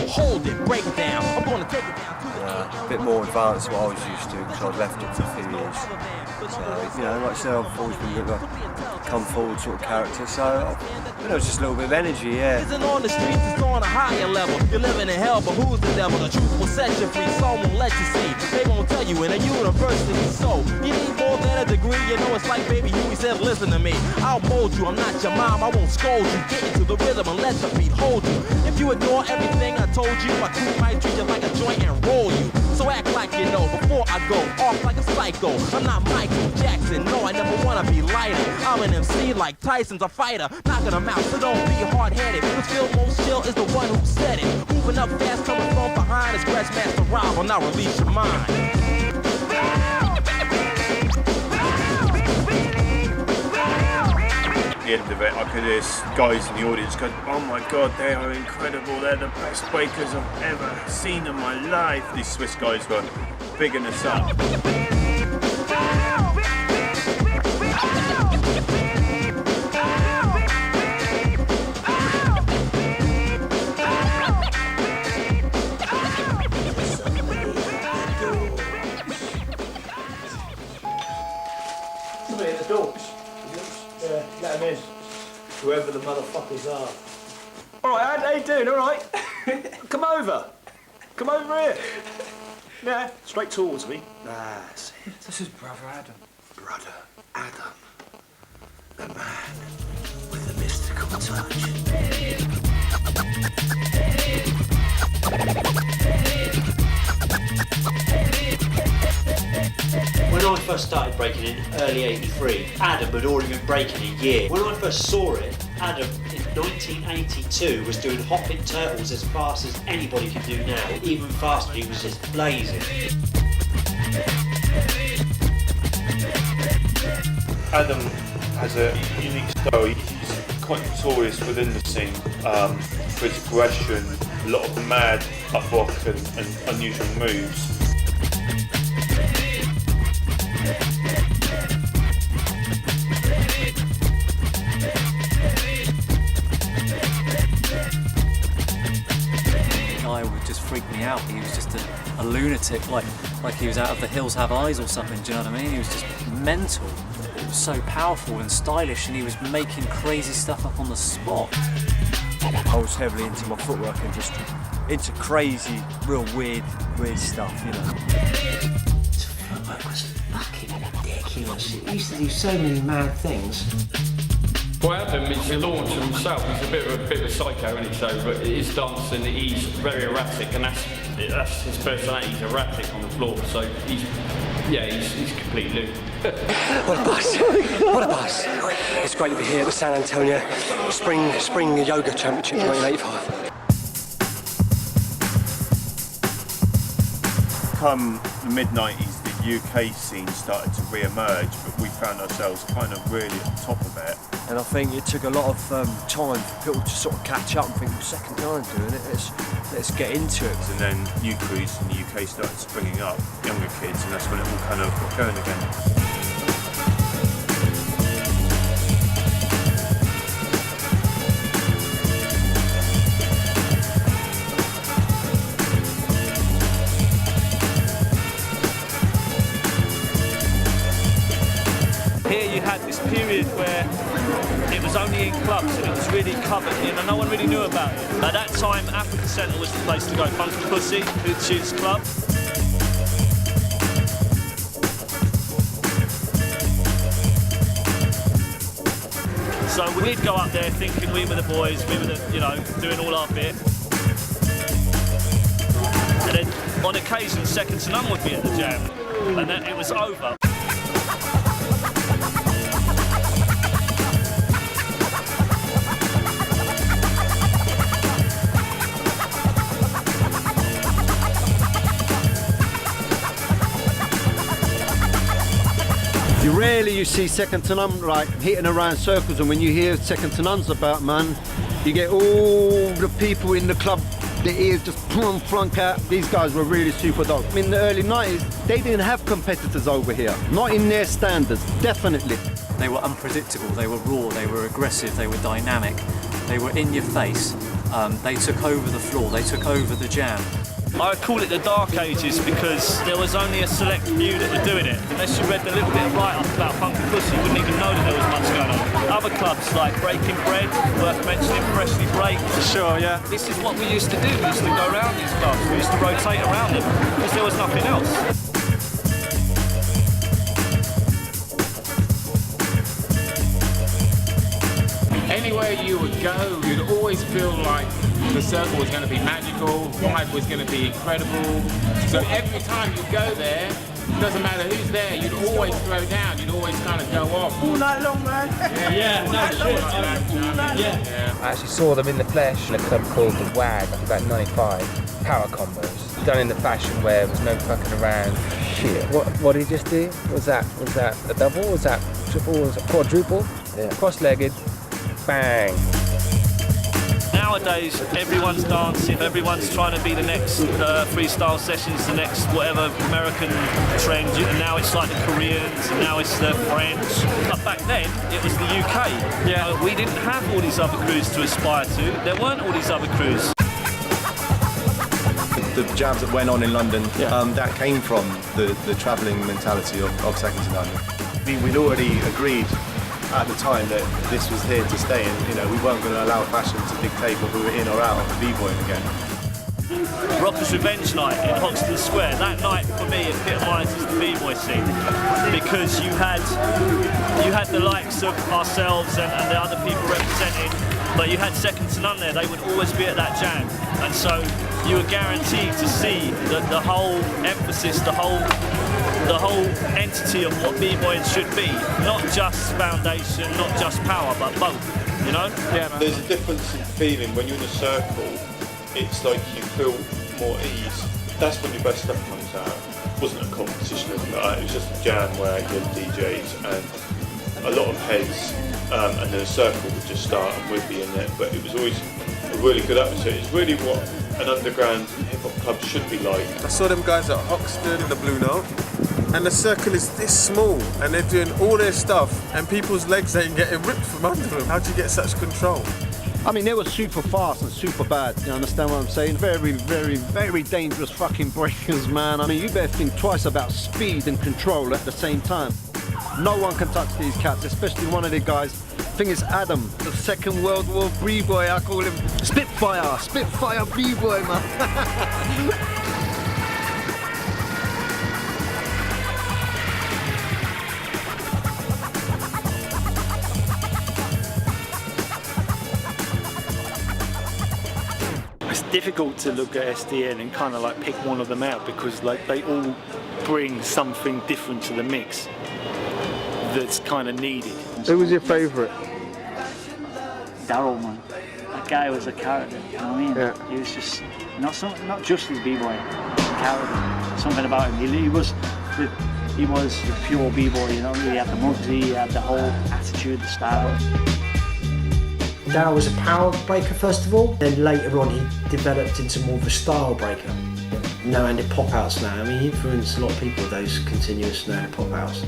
Hold it, break it down. I'm going to take it down. A bit more advanced than what I was used to, because I'd left it for a few years. So, you know, like I said, I've always been a bit of a come forward sort of character, so you know, it's just a little bit of energy, yeah. Isn't on the streets, it's on a higher level. You're living in hell, but who's the devil? The truth will set you free, someone will let you see. They won't tell you in a university, so you need more than a degree. You know it's like Baby Huey said, listen to me. I'll mold you, I'm not your mom, I won't scold you. Get into the rhythm and let the beat hold you. If you ignore everything I told you, my crew might treat you like a joint and roll you. So act like you know before I go off like a psycho. I'm not Michael Jackson, no, I never wanna be lighter. I'm an MC like Tyson's a fighter, knocking them out, so don't be hard-headed. Who feel most chill is the one who said it. Moving up fast, coming from behind is Scratchmaster Rob, will now release your mind. At the end of it, I could hear guys in the audience go, oh my god, they are incredible, they're the best breakers I've ever seen in my life. These Swiss guys were bigging us up. Somebody at the door. Yeah, let them in. Whoever the motherfuckers are. Alright, how you doing? Alright? Come over. Come over here. Yeah, straight towards me. That's it. This is Brother Adam. Brother Adam. The man with the mystical touch. When I first started breaking in early '83, Adam had already been breaking a year. When I first saw it, Adam in 1982 was doing hopping turtles as fast as anybody can do now. Even faster, he was just blazing. Adam has a unique style. He's quite notorious within the scene for his aggression, a lot of mad upwalk and unusual moves. Guy would just freak me out. He was just a lunatic, like he was out of The Hills Have Eyes or something, do you know what I mean? He was just mental. It was so powerful and stylish, and he was making crazy stuff up on the spot. I was heavily into my footwork and just into crazy, real weird stuff, you know. His footwork was fucking ridiculous. He used to do so many mad things. Well, Adam is a launch of himself. He's a bit of a psycho, isn't he? So, but his dancing, he's very erratic, and that's his personality. He's erratic on the floor. So he's completely. What a bus! What a bus! It's great to be here at the San Antonio Spring Yoga Championship 1985. Come the mid-90s, the UK scene started to re-emerge, but we found ourselves kind of really at the top of it. And I think it took a lot of time for people to sort of catch up and think, well, second time doing it, let's get into it. And then new crews in the UK started springing up, younger kids, and that's when it all kind of got going again. Here you had this period where it was only in clubs and it was really covered and no one really knew about it. At that time, Africa Centre was the place to go. Funky Pussy, Hoochie's Club. So we'd go up there thinking we were the boys, we were the, you know, doing all our bit. And then on occasion, Second to None would be at the jam, and then it was over. Rarely you see Second to None like hitting around circles, and when you hear Second to None's about, man, you get all the people in the club, their ears just flunk out. These guys were really super dope. In the early 90s, they didn't have competitors over here, not in their standards, definitely. They were unpredictable, they were raw, they were aggressive, they were dynamic, they were in your face. They took over the floor, they took over the jam. I call it the Dark Ages because there was only a select few that were doing it. Unless you read a little bit of write-up about Funky Pussy, you wouldn't even know that there was much going on. Other clubs like Breaking Bread, worth mentioning, Freshly Break. For sure, yeah. This is what we used to do. We used to go around these clubs. We used to rotate around them because there was nothing else. Anywhere you would go, you'd always feel like the circle was going to be magical, vibe was going to be incredible. So every time you go there, it doesn't matter who's there, you'd always throw down, you'd always kind of go off. All night long, man. I actually saw them in the flesh in a club called The Wag, about 95. Power combos, done in the fashion where there was no fucking around. Shit, what did he just do? Was that a double? Was that triple? Was it quadruple? Yeah. Cross-legged, bang. Nowadays, everyone's dancing, everyone's trying to be the next freestyle sessions, the next whatever American trend, and now it's like the Koreans, and now it's the French. But back then, it was the UK. Yeah. We didn't have all these other crews to aspire to. There weren't all these other crews. The jams that went on in London, that came from the travelling mentality of Second to None. We'd already agreed at the time that this was here to stay, and we weren't going to allow fashion to dictate whether we were in or out of the B-Boying again. Rockers' Revenge Night in Hoxton Square. That night for me epitomises the B-Boy scene because you had the likes of ourselves and the other people representing, but you had Second to None there. They would always be at that jam, and so you were guaranteed to see the whole emphasis, the whole entity of what B-Boying should be. Not just foundation, not just power, but both, you know? Yeah, man. There's a difference in feeling. When you're in a circle, it's like you feel more ease. That's when your best stuff comes out. It wasn't a competition, it was just a jam where you had DJs and a lot of heads, and then a circle would just start and we'd be in there, but it was always a really good atmosphere. It's really what an underground hip-hop club should be like. I saw them guys at Hoxton in the Blue Note, and the circle is this small, and they're doing all their stuff, and people's legs ain't getting ripped from under them. How do you get such control? I mean, they were super fast and super bad, you understand what I'm saying? Very, very, very dangerous fucking breakers, man. I mean, you better think twice about speed and control at the same time. No one can touch these cats, especially one of the guys. I think it's Adam, the Second World War B-Boy, I call him Spitfire B-Boy, man. It's difficult to look at SDN and kind of like pick one of them out because like they all bring something different to the mix. that's kind of needed. Who was your favourite? Daryl, man. That guy was a character, you know what I mean? Yeah. He was just, not just his B-boy, a character. Something about him. He was the pure B-boy, you know? He had the Muggsy, he had the whole attitude, the style. Daryl was a power breaker first of all, then later on he developed into more of a style breaker. No-handed pop-outs now. I mean, he influenced a lot of people with those continuous no-handed pop-outs.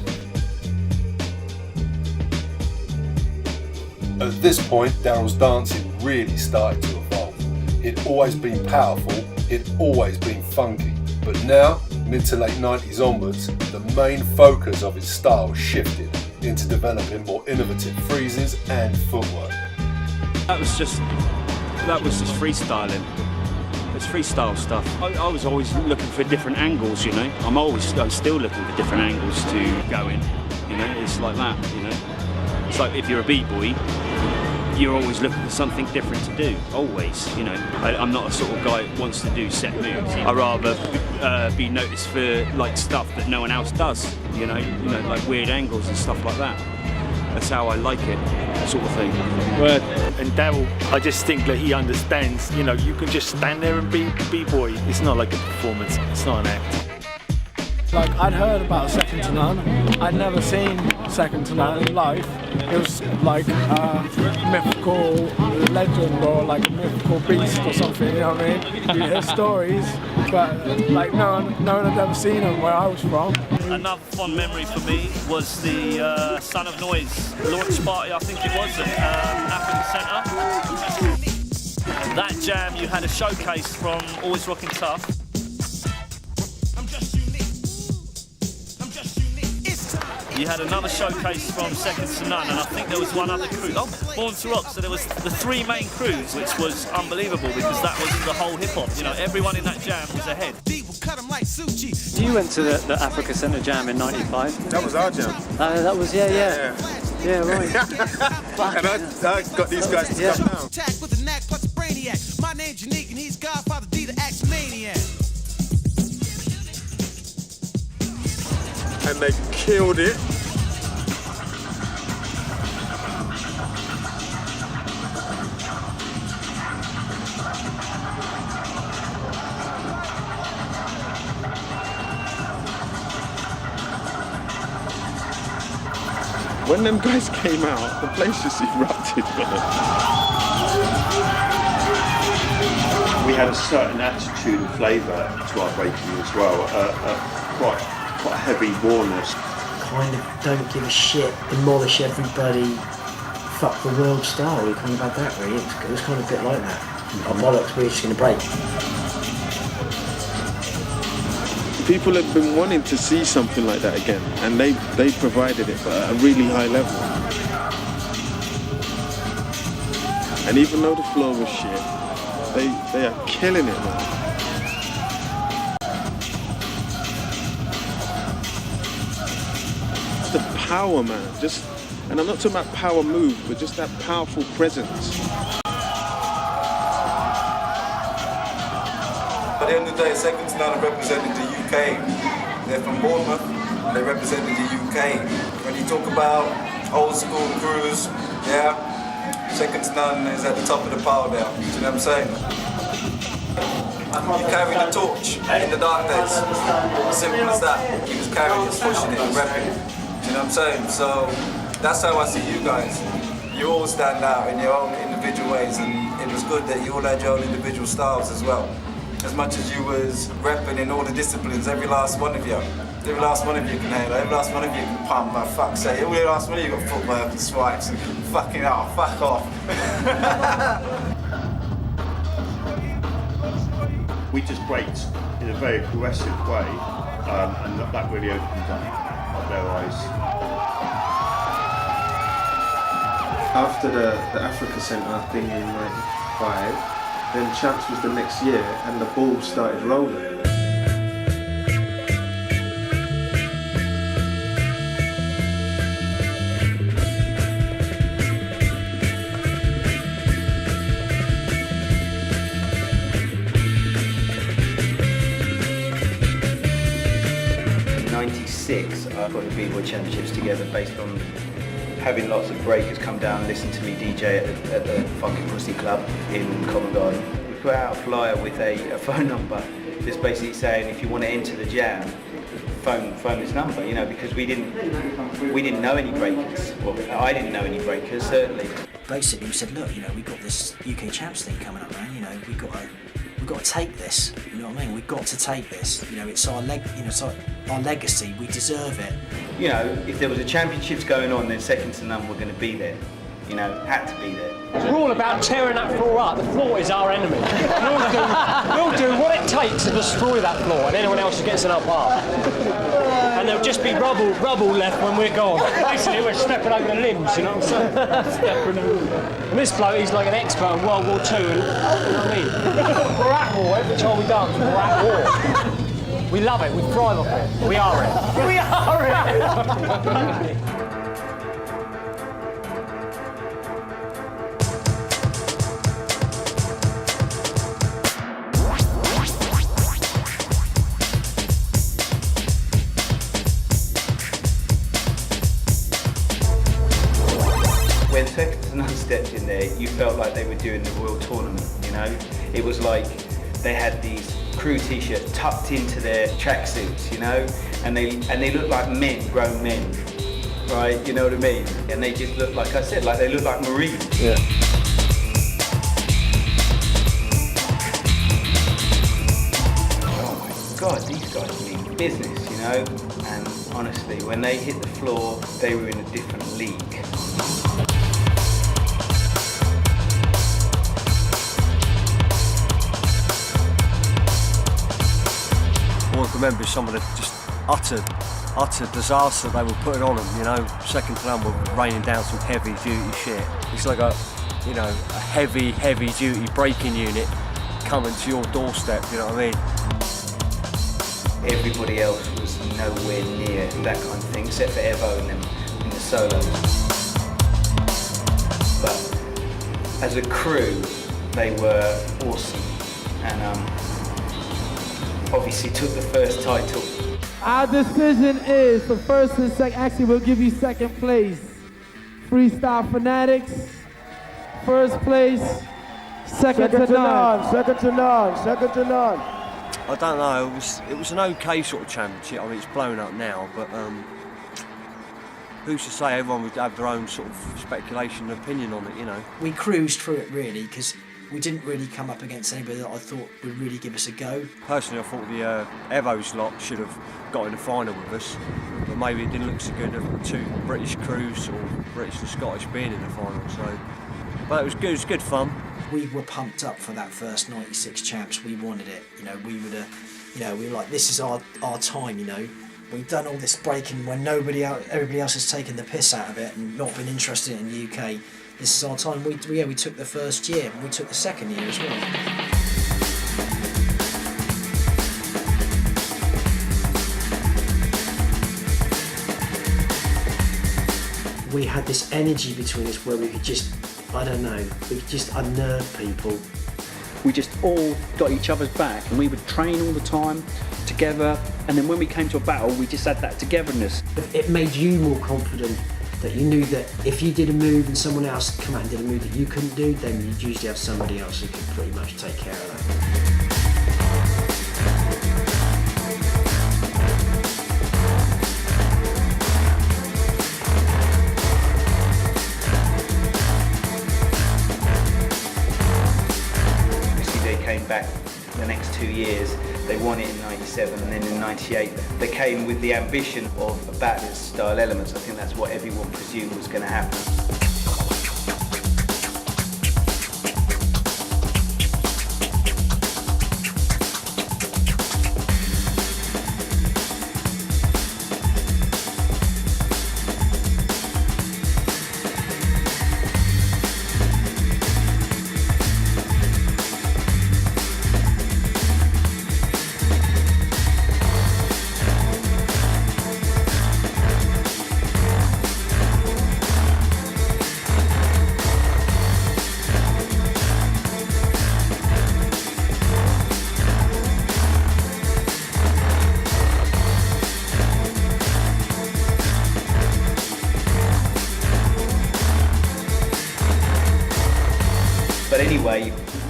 At this point, Daryl's dancing really started to evolve. It'd always been powerful, it'd always been funky. But now, mid to late 90s onwards, the main focus of his style shifted into developing more innovative freezes and footwork. That was just freestyling. It's freestyle stuff. I was always looking for different angles, you know. I'm still looking for different angles to go in, you know. It's like that, you know. It's like if you're a B-boy, you're always looking for something different to do, always, you know. I'm not a sort of guy that wants to do set moves. I'd rather be noticed for like stuff that no one else does, you know, like weird angles and stuff like that. That's how I like it, sort of thing. Well, and Daryl, I just think that he understands, you know, you can just stand there and be B-boy. It's not like a performance, it's not an act. Like, I'd heard about Second to None. I'd never seen Second to None in life. It was like a mythical legend or like a mythical beast or something, you know what I mean? You hear stories, but like no one had ever seen them where I was from. Another fond memory for me was the Son of Noise launch party, I think it was, at African Centre. That jam, you had a showcase from Always Rockin' Tough. You had another showcase from Second to None, and I think there was one other crew. Oh, Born to Rock. So there was the three main crews, which was unbelievable because that was the whole hip hop. You know, everyone in that jam was ahead. You went to the Africa Centre Jam in '95. That was our jam. That was yeah, right. And I got these guys to come down. Attack with a knack plus a brainiac. My name's Unique and he's Godfather D, the Axe Maniac. And they killed it. When them guys came out, the place just erupted, man. We had a certain attitude and flavour to our breaking as well, quite a heavy rawness. Kind of don't give a shit, demolish everybody, fuck the world style. We kind of had that really. It was kind of a bit like that. Our bollocks, we're just going to break. People have been wanting to see something like that again, and they provided it, but at a really high level. And even though the floor was shit, they are killing it, man. The power, man, and I'm not talking about power move, but just that powerful presence. At the end of the day, Second to None represented the UK. They're from Bournemouth, they represented the UK. When you talk about old school crews, yeah, Second to None is at the top of the pile there. Do you know what I'm saying? He carried the torch in the dark days. Simple as that. He was carrying it, pushing it, and repping it. Do you know what I'm saying? So that's how I see you guys. You all stand out in your own individual ways, and it was good that you all had your own individual styles as well. As much as you was repping in all the disciplines, every last one of you. Every last one of you can handle, every last one of you can pump, my fuck's sake. Every last one of you got footwork and swipes and fucking out, fuck off. We just braked in a very aggressive way, and that really opened up their eyes. After the Africa Centre thing in '95, then Champs was the next year and the ball started rolling. 96, I put the B-Boy Championships together based on having lots of breakers come down and listen to me DJ at the Funky Pussy Club in Covent Garden. We put out a flyer with a phone number, just basically saying if you want to enter the jam, phone this number, you know, because we didn't know any breakers. Well, I didn't know any breakers, certainly. Basically, we said, look, you know, we've got this UK Champs thing coming up, man. You know, we've got to take this. You know what I mean? We've got to take this. You know, it's our it's our legacy. We deserve it. You know, if there was a championships going on, then Second to None were going to be there. You know, had to be there. We're all about tearing that floor up. The floor is our enemy. We'll do what it takes to destroy that floor and anyone else who gets in our path. And there'll just be rubble left when we're gone. Basically, we're stepping over the limbs, you know what I'm saying? And this bloke, he's like an expert in World War II, and, you know what I mean? We're at war. Every time we dance, we're at war. We love it. We thrive off it. We are it. We are it! When Second to None stepped in there, you felt like they were doing the Royal Tournament, you know? It was like they had these crew t-shirts tucked into their tracksuits, you know? And they looked like men, grown men, right? You know what I mean? And they just looked, like I said, like they looked like Marines. Yeah. Oh my God, these guys mean business, you know? And honestly, when they hit the floor, they were in a different league. I remember some of the just utter disaster they were putting on them, you know. Second to None were raining down some heavy duty shit. It's like a heavy duty breaking unit coming to your doorstep, you know what I mean? Everybody else was nowhere near that kind of thing, except for Evo and them in the solos. But as a crew, they were awesome, and obviously took the first title. Our decision is the first and second. Actually, we'll give you second place. Freestyle Fanatics. First place. Second to none. Second to none. Second to none. I don't know. It was an okay sort of championship. I mean, it's blown up now, but who's to say? Everyone would have their own sort of speculation and opinion on it, you know. We cruised through it really because we didn't really come up against anybody that I thought would really give us a go. Personally, I thought the Evo's lot should have got in the final with us, but maybe it didn't look so good of two British crews or British and Scottish being in the final. So, but it was good. It was good fun. We were pumped up for that first '96 champs. We wanted it. You know, we were like, this is our time. You know, we've done all this breaking when everybody else has taken the piss out of it and not been interested in the UK. This is our time. We took the first year, and we took the second year as well. We had this energy between us where we could just, I don't know, we could just unnerve people. We just all got each other's back, and we would train all the time together, and then when we came to a battle, we just had that togetherness. It made you more confident, that you knew that if you did a move and someone else come out and did a move that you couldn't do, then you'd usually have somebody else who could pretty much take care of that. Obviously they came back the next 2 years. They won it in '97, and then in '98 they came with the ambition of a battle style elements. I think that's what everyone presumed was going to happen.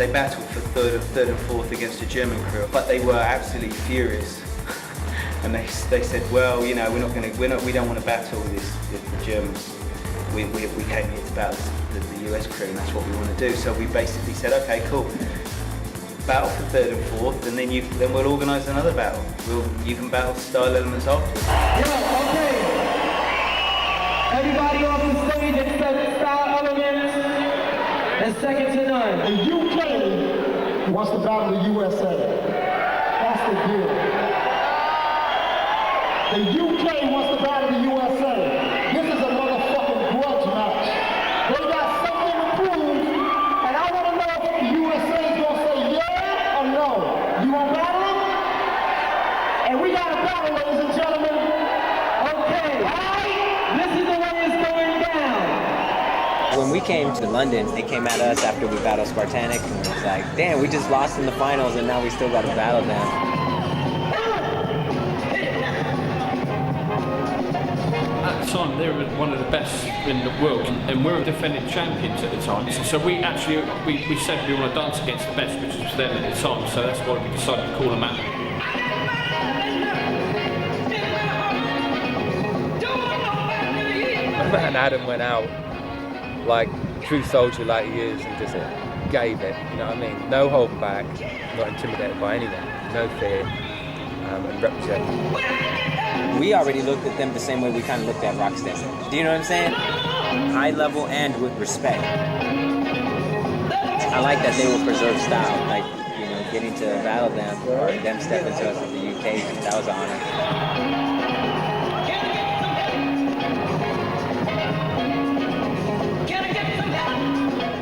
They battled for third and fourth against a German crew, but they were absolutely furious. And they said, well, you know, we don't want to battle with the Germans. We came here to battle the US crew, and that's what we want to do. So we basically said, okay, cool. Battle for third and fourth, and then we'll organise another battle. You can battle style elements afterwards. Okay. Everybody off the stage except style elements and second to none. The UK wants to battle the USA. That's the deal. The UK wants to battle the USA. This is a motherfucking grudge match. They got something to prove, and I want to know if the USA is going to say yeah or no. You want to battle them? And we got a battle, ladies and gentlemen. Okay, this is the way it's going down. When we came to London, they came at us after we battled Spartanic, and it was like, damn, we just lost in the finals, and now we still got to battle them. At the time, they were one of the best in the world, and we were defending champions at the time. So we said we want to dance against the best, which was them at the time. So that's why we decided to call them out. And Adam went out like true soldier like he is and just gave it, you know what I mean? No holding back, not intimidated by anyone, no fear, and representing. We already looked at them the same way we kind of looked at Rocksteady. Do you know what I'm saying? High level and with respect. I like that they will preserve style, like, you know, getting to battle them or them stepping to us in the UK, that was an honor.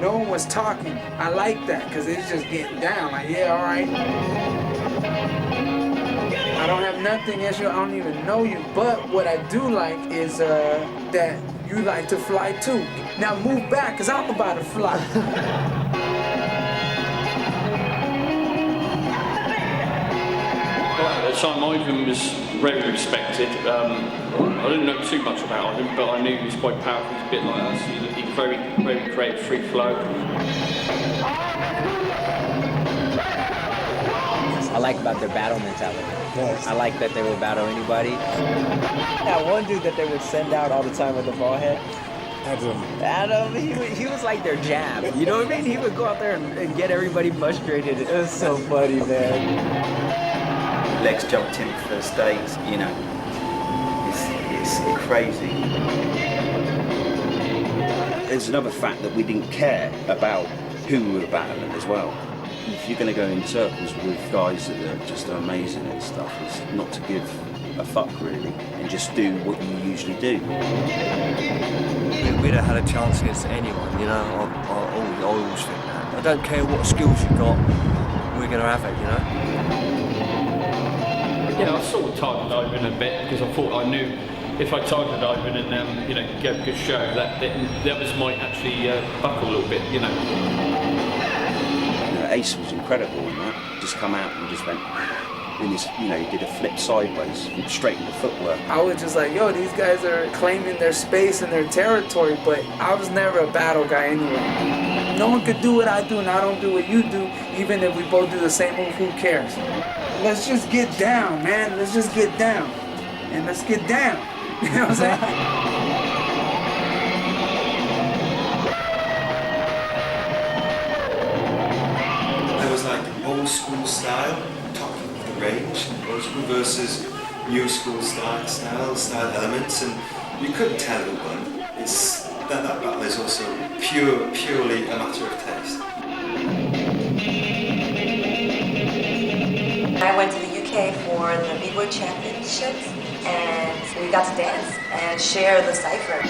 No one was talking. I like that because it's just getting down. Like, yeah, all right. I don't have nothing against you. I don't even know you. But what I do like is that you like to fly too. Now move back because I'm about to fly. At the time, Ivan was very respected. I didn't know too much about Ivan, but I knew he was quite powerful. He's a bit like us. He's very, very creative, free flow. I like about their battle mentality. I like that they will battle anybody. That one dude that they would send out all the time with the ball head. Adam, he was like their jab. You know what I mean? He would go out there and get everybody frustrated. It was so funny, man. Legs jumped in for states, you know. It's crazy. There's another fact that we didn't care about who we were battling as well. If you're going to go in circles with guys that are just amazing and stuff, it's not to give a fuck really and just do what you usually do. We'd have had a chance against anyone, you know. I always think that. I don't care what skills you've got, we're going to have it, you know. Yeah, I sort of targeted Ivan a bit because I thought I knew if I targeted Ivan and you know, gave a good show, that was might actually buckle a little bit, you know. Ace was incredible in that. Just come out and just went in his, you know, he did a flip sideways, straight into footwork. I was just like, yo, these guys are claiming their space and their territory, but I was never a battle guy anyway. No one could do what I do and I don't do what you do, even if we both do the same move, who cares? Let's just get down, man. Let's just get down. And let's get down. You know what I'm saying? Old school style, top of the range, old school versus new school style elements, and you couldn't tell who won. It's that battle is also purely a matter of taste. I went to the UK for the B-Boy Championships, and we got to dance and share the cypher.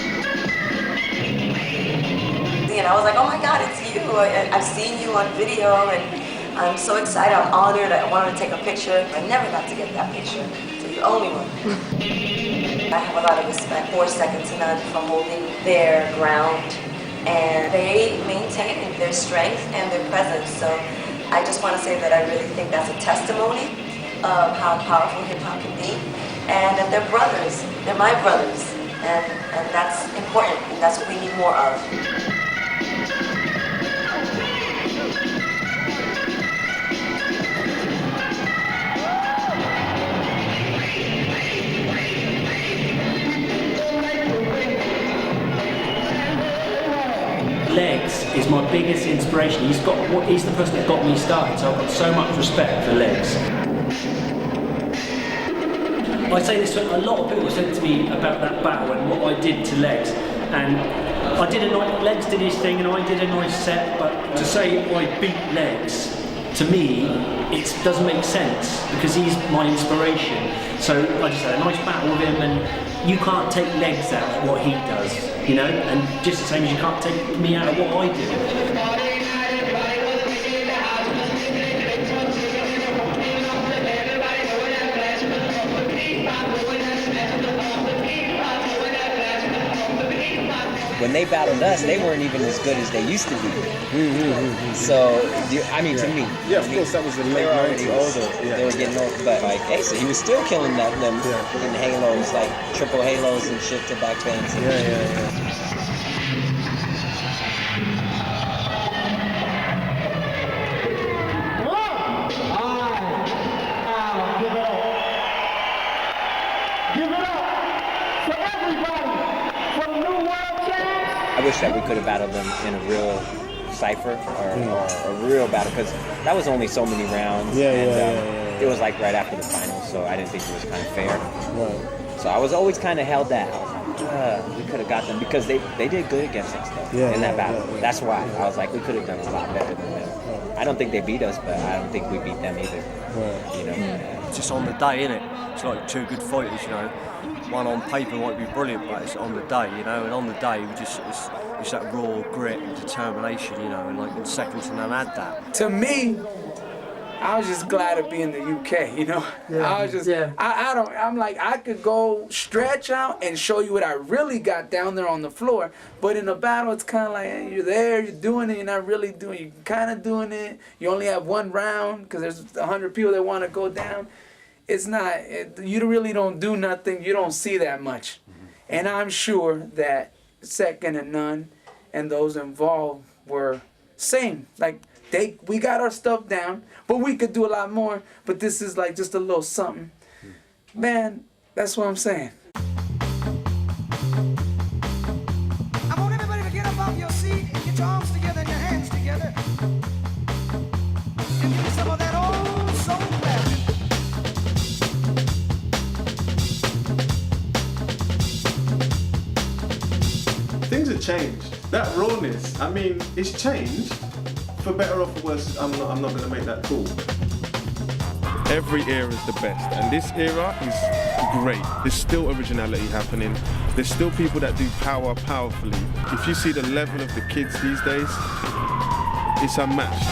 And I was like, oh my God, it's you! I've seen you on video, and I'm so excited, I'm honored, I wanted to take a picture. I never got to get that picture, so you're the only one. I have a lot of respect for Second to None for holding their ground, and they maintain their strength and their presence. So I just want to say that I really think that's a testimony of how powerful hip-hop can be, and that they're brothers, they're my brothers, and that's important, and that's what we need more of. biggest inspiration. He's the person that got me started, so I've got so much respect for legs. I say this to a lot of people said to me about that battle and what I did to Legs, and I did Legs did his thing and I did a nice set, but to say I beat Legs, to me, it doesn't make sense because he's my inspiration. So I just had a nice battle with him, and you can't take Legs out of what he does, you know, and just the same as you can't take me out of what I do. When they battled us, they weren't even as good as they used to be. So, I mean, to me. Yeah, of course, that was the late 90s. They were already older. Yeah. They were getting old. But, like, hey, so he was still killing them in halos, like triple halos and shit to back bands. I wish that we could have battled them in a real cypher or a real battle, because that was only so many rounds. It was like right after the finals, so I didn't think it was kind of fair. Right. So I was always kind of held that. I was like, we could have got them, because they did good against us though, in that battle. That's why I was like, we could have done a lot better than them. I don't think they beat us, but I don't think we beat them either. You know, just on the day, innit? It's like two good fighters, you know. One on paper might be brilliant, but it's on the day, you know. And on the day, it's that raw grit and determination, you know. And like in seconds, and then add that. To me, I was just glad to be in the UK, you know. I was just, I'm like, I could go stretch out and show you what I really got down there on the floor. But in a battle, it's kind of like, hey, you're there, you're doing it, you're not really doing it. You're kind of doing it. You only have one round because there's 100 people that want to go down. It's not, you really don't do nothing, you don't see that much. And I'm sure that Second and None and those involved were same. Like, we got our stuff down, but we could do a lot more, but this is like just a little something. Man, that's what I'm saying. I want everybody to get up off your seat and get your arms together and your hands together. And give me some of that old soul clapping. Things have changed. That rawness, I mean, it's changed. For better or for worse, I'm not going to make that call. Every era is the best, and this era is great. There's still originality happening. There's still people that do power powerfully. If you see the level of the kids these days, it's unmatched.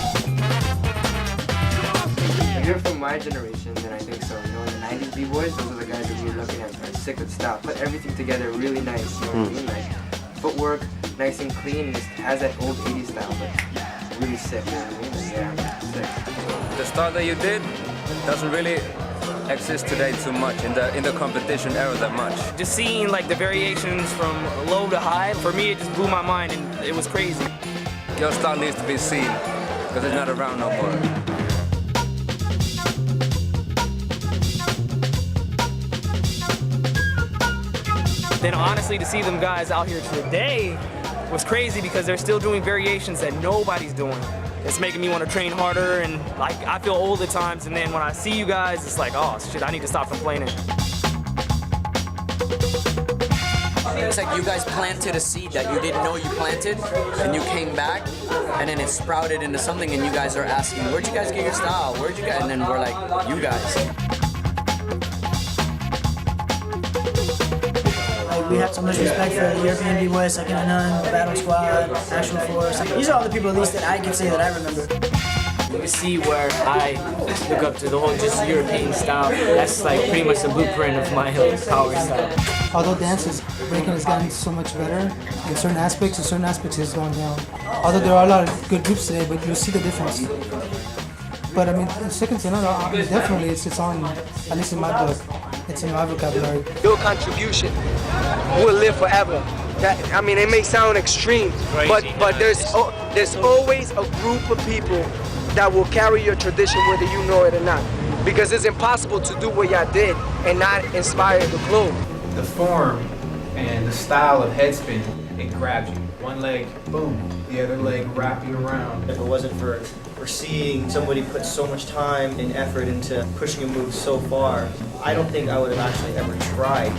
If you're from my generation, then I think so. You know, in the 90s B-Boys, those are the guys that we're looking at, are sick with style. Put everything together really nice, you know what I mean? Like, footwork, nice and clean, just has that old 80s style, but really sick, you know what I mean? Yeah, sick. The style that you did doesn't really exist today too much in the competition era that much. Just seeing like the variations from low to high, for me it just blew my mind and it was crazy. Your style needs to be seen because it's not around no more. Then honestly, to see them guys out here today was crazy because they're still doing variations that nobody's doing. It's making me want to train harder, and like I feel old at times, and then when I see you guys, it's like, oh shit, I need to stop complaining. It's like you guys planted a seed that you didn't know you planted, and you came back, and then it sprouted into something, and you guys are asking, where'd you guys get your style? Where'd you guys? And then we're like, you guys. We have so much respect for the European B-Boys, Second and None, Battle Squad, Actual Force. These are all the people, at least, that I can say that I remember. You can see where I look up to the whole just European style. That's like pretty much the blueprint of my power style. Although dances, breaking has gotten so much better in certain aspects it's gone down. Although there are a lot of good groups today, but you'll see the difference. But I mean, Second to None, definitely it's on, at least in my book. It's in my vocabulary. Your contribution will live forever. I mean, it may sound extreme, but there's always a group of people that will carry your tradition whether you know it or not. Because it's impossible to do what y'all did and not inspire the globe. The form and the style of head spin, it grabs you. One leg, boom. the other leg wrapping around. If it wasn't for seeing somebody put so much time and effort into pushing a move so far, I don't think I would have actually ever tried.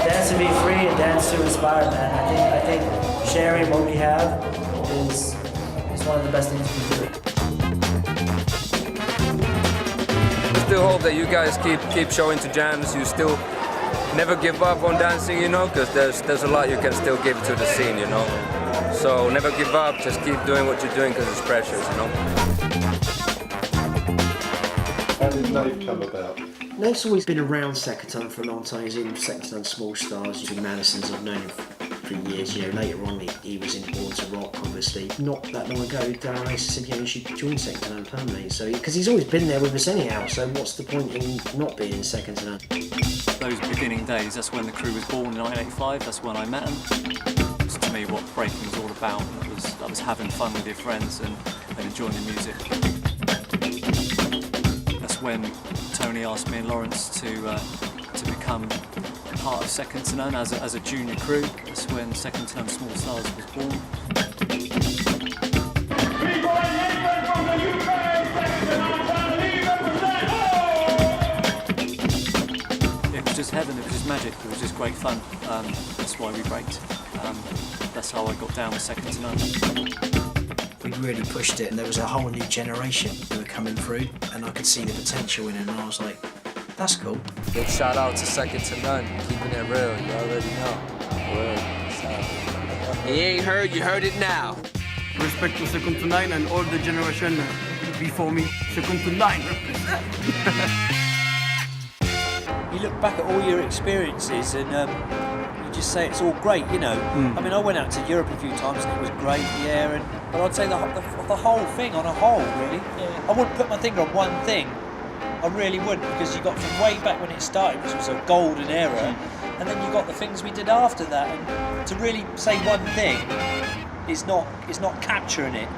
Dance to be free and dance to inspire, man. I think sharing what we have is one of the best things we can do. I still hope that you guys keep showing to jams. You still never give up on dancing, you know, because there's a lot you can still give to the scene, you know. So never give up, just keep doing what you're doing because it's precious, you know. How did Nate come about? Nate's always been around Second for a long time. He's in Second Small Stars, using Madison's. I've known him for years. You know, later on he was in Born to Rock, obviously. Not that long ago, Darren Ace said, you should join Second permanently. So, because he's always been there with us anyhow. So what's the point in not being in Second? Those beginning days, that's when the crew was born in 1985. That's when I met him. It's to me what breaking was all about. That was having fun with your friends and enjoying the music. That's when Tony asked me and Lawrence to become part of Second to None as a junior crew. That's when Second to None Small Stars was born. It was just heaven, it was just magic, it was just great fun. That's why we braked. That's how I got down with Second to None. We really pushed it, and there was a whole new generation who were coming through, and I could see the potential in it, and I was like, that's cool. Big shout out to Second to None, keeping it real, you already know. You ain't heard, you heard it now. Respect to Second to Nine and all the generation before me. Second to Nine represent. You look back at all your experiences and you just say it's all great, you know. I mean, I went out to Europe a few times and it was great, yeah, but I'd say the whole thing on a whole, really. Yeah. I wouldn't put my finger on one thing. I really wouldn't, because you got from way back when it started, which was a golden era, and then you got the things we did after that, and to really say one thing is not capturing it.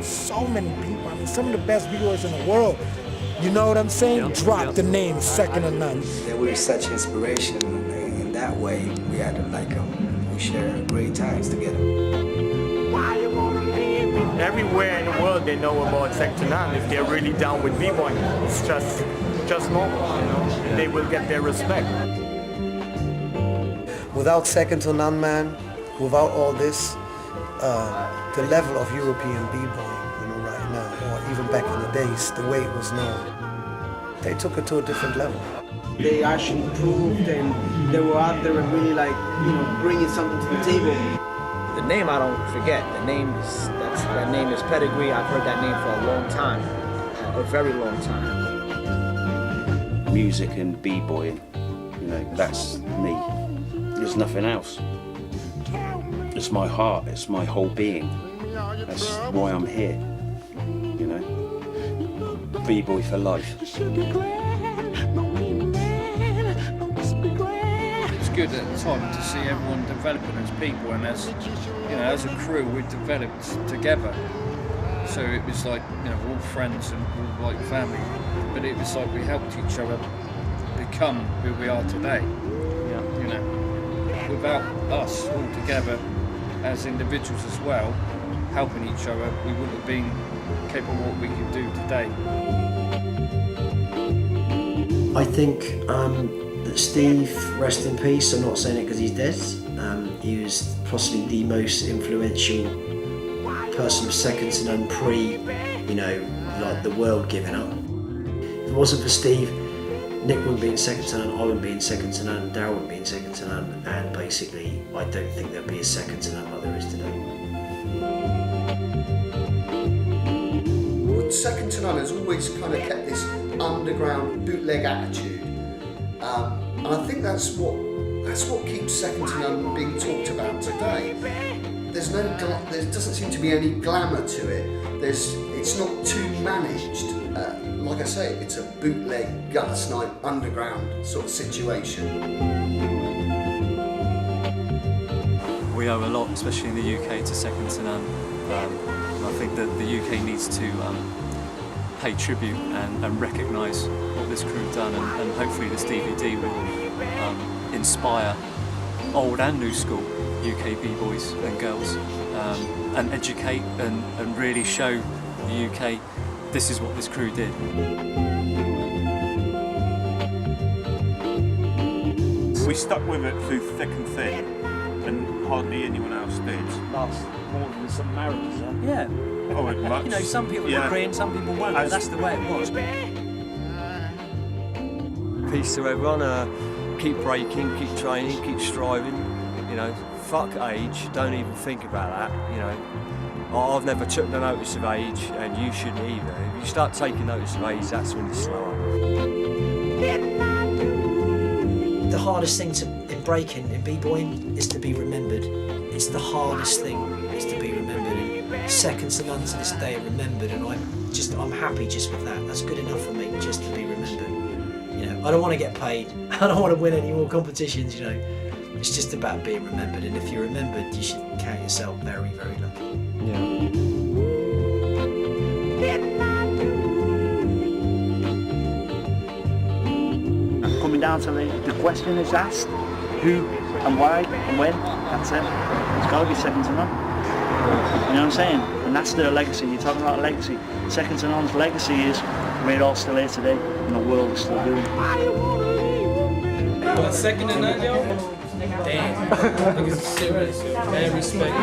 So many people, I mean, some of the best B-Boys in the world, you know what I'm saying? Drop the name Second to None. Yeah, we were such inspiration in that way. We had to we share great times together. Everywhere in the world they know about Second to None. If they're really down with B-Boy, it's just normal, you know? They will get their respect. Without Second to None, man, without all this, the level of European B-Boy, right now, or even back in the days, the way it was known, they took it to a different level. They actually proved, and they were out there and really bringing something to the table. The name I don't forget. The name that name is pedigree. I've heard that name for a long time, a very long time. Music and B-Boy, that's me. There's nothing else. It's my heart, it's my whole being. That's why I'm here, B-Boy for life. It's good at the time to see everyone developing as people, and as a crew we developed together. So it was like, we're all friends and we're all like family, but it was like we helped each other become who we are today. Without us all together as individuals as well, helping each other, we wouldn't have been capable of what we can do today. I think that Steve, rest in peace, I'm not saying it because he's dead, he was possibly the most influential person of Second to None pre, the world giving up. If it wasn't for Steve, Nick wouldn't be in second to none, I wouldn't be in second to none, Darryl wouldn't be in second to none, and basically I don't think there'll be a second to none like there is today. Well, second to none has always kind of kept this underground bootleg attitude, and I think that's what keeps second to none being talked about today. There doesn't seem to be any glamour to it. It's not too managed. Like I say, it's a bootleg, gut snipe, underground sort of situation. We owe a lot, especially in the UK, to second to none. And I think that the UK needs to pay tribute and recognise what this crew have done, and hopefully this DVD will inspire old and new school UK B-boys and girls, and educate and really show the UK this is what this crew did. We stuck with it through thick and thin, and hardly anyone else did. Last more than some marriages, huh? Yeah. Oh, it much. You know, some people Yeah. agree and some people won't, but that's the way it was. Peace to everyone. Keep breaking, keep training, keep striving. You know, fuck age. Don't even think about that. You know, I've never took the notice of age, and you shouldn't either. If you start taking notice of age, that's when you slow up. The hardest thing in breaking, in b-boying, is to be remembered. It's the hardest thing, is to be remembered. And second to none to this day are remembered, and I'm happy just with that. That's good enough for me, just to be remembered. You know, I don't want to get paid. I don't want to win any more competitions. You know, it's just about being remembered. And if you're remembered, you should count yourself very, very lucky. Coming down to the question is asked, who and why and when, that's it. It's got to be second to none. You know what I'm saying? And that's their legacy. You're talking about legacy. Second to none's legacy is we're all still here today and the world is still doing. Well, second to none, yo? Damn. Niggas is serious. Mad respect.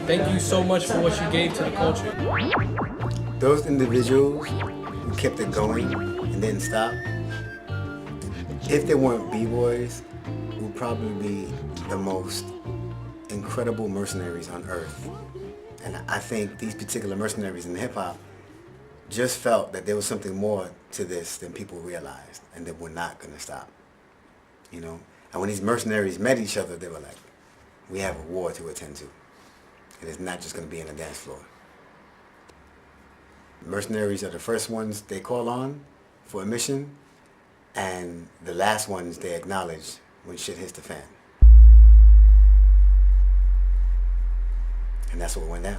Thank you so much for what you gave to the culture. Those individuals who kept it going and didn't stop, if they weren't B-boys, would probably be the most incredible mercenaries on earth. And I think these particular mercenaries in hip-hop just felt that there was something more to this than people realized, and that we're not gonna stop, you know? And when these mercenaries met each other, they were like, we have a war to attend to. And it's not just gonna be in a dance floor. Mercenaries are the first ones they call on for a mission, and the last ones they acknowledge when shit hits the fan. And that's what went down.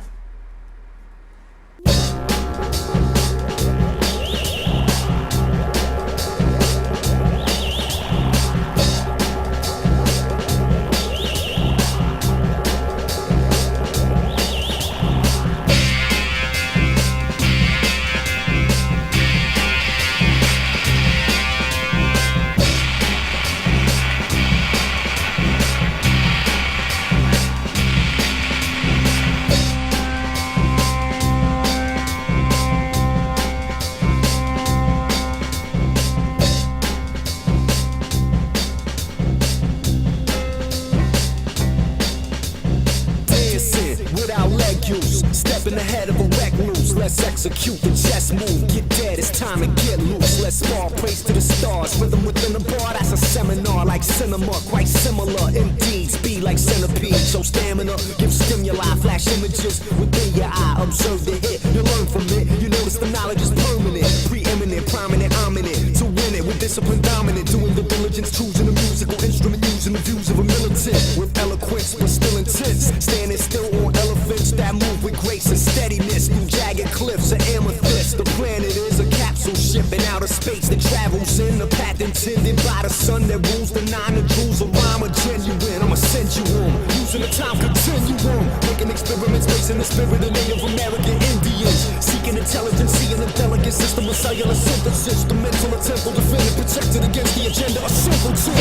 Ahead of a wreck loose, let's execute the chess move. Get dead, it's time to get loose. Let's spar, praise to the stars. Rhythm within the bar, that's a seminar. Like cinema, quite similar indeed. Speed like centipede, show stamina. Give stimuli, flash images within your eye. Observe the hit, you learn from it. You notice the knowledge is permanent. Preeminent, prominent, ominous. To win it with discipline dominant. Doing the diligence, choosing a musical instrument. Using the views of a militant. With eloquence, but still intense. Standing still on elephants that move with grace and steadiness through jagged cliffs of amethyst. The planet is a capsule ship in outer space that travels in the path intended by the sun that rules the 9 jewels. A rhyme are genuine, I'ma send you home. Using the time continuum, making experiments based in the spirit of Native American Indians. Seeking intelligence, seeing a delicate system of cellular synthesis. The mental and temple defended, protected against the agenda of simpletons.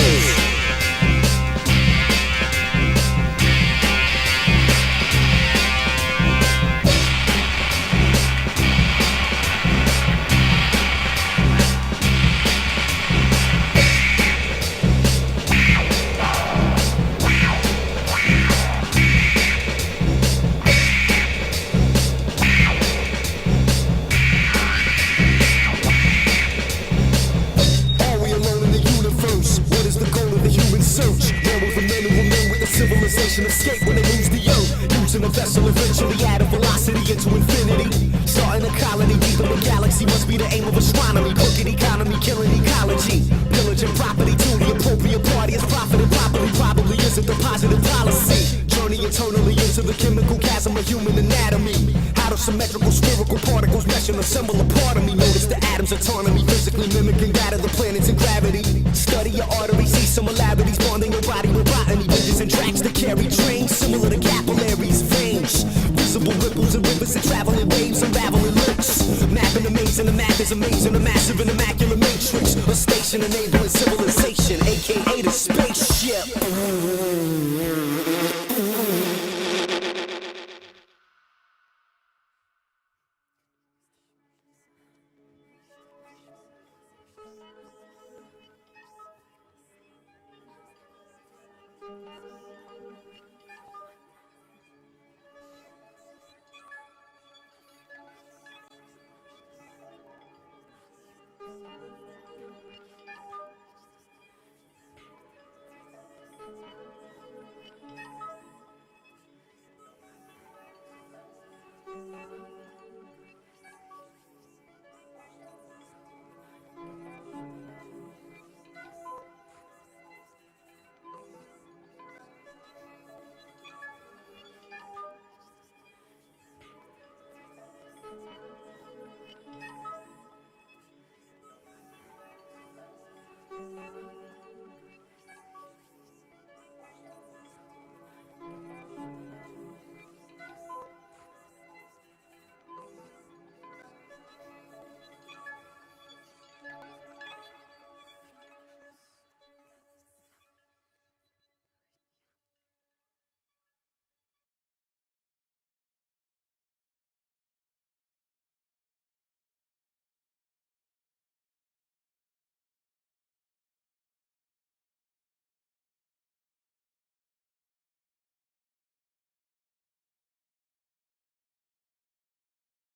vessel, eventually add a velocity into infinity. Starting a colony deep in the galaxy must be the aim of astronomy. Crooked economy, killing ecology. Pillaging property to the appropriate party is profiting properly. Probably isn't the positive policy. Journey eternally into the chemical chasm of human anatomy. How do symmetrical spherical particles mesh and assemble a part of me? Notice the atoms' autonomy, physically mimicking that of the planets in gravity. Study your arteries, see similarities, bonding your body with botany. Bridges and tracks that carry trains, similar to capillaries, veins. Visible ripples and rivers that travel in waves, unraveling links. Mapping the maze and the map is amazing, a massive and immaculate matrix. A station enabling civilization.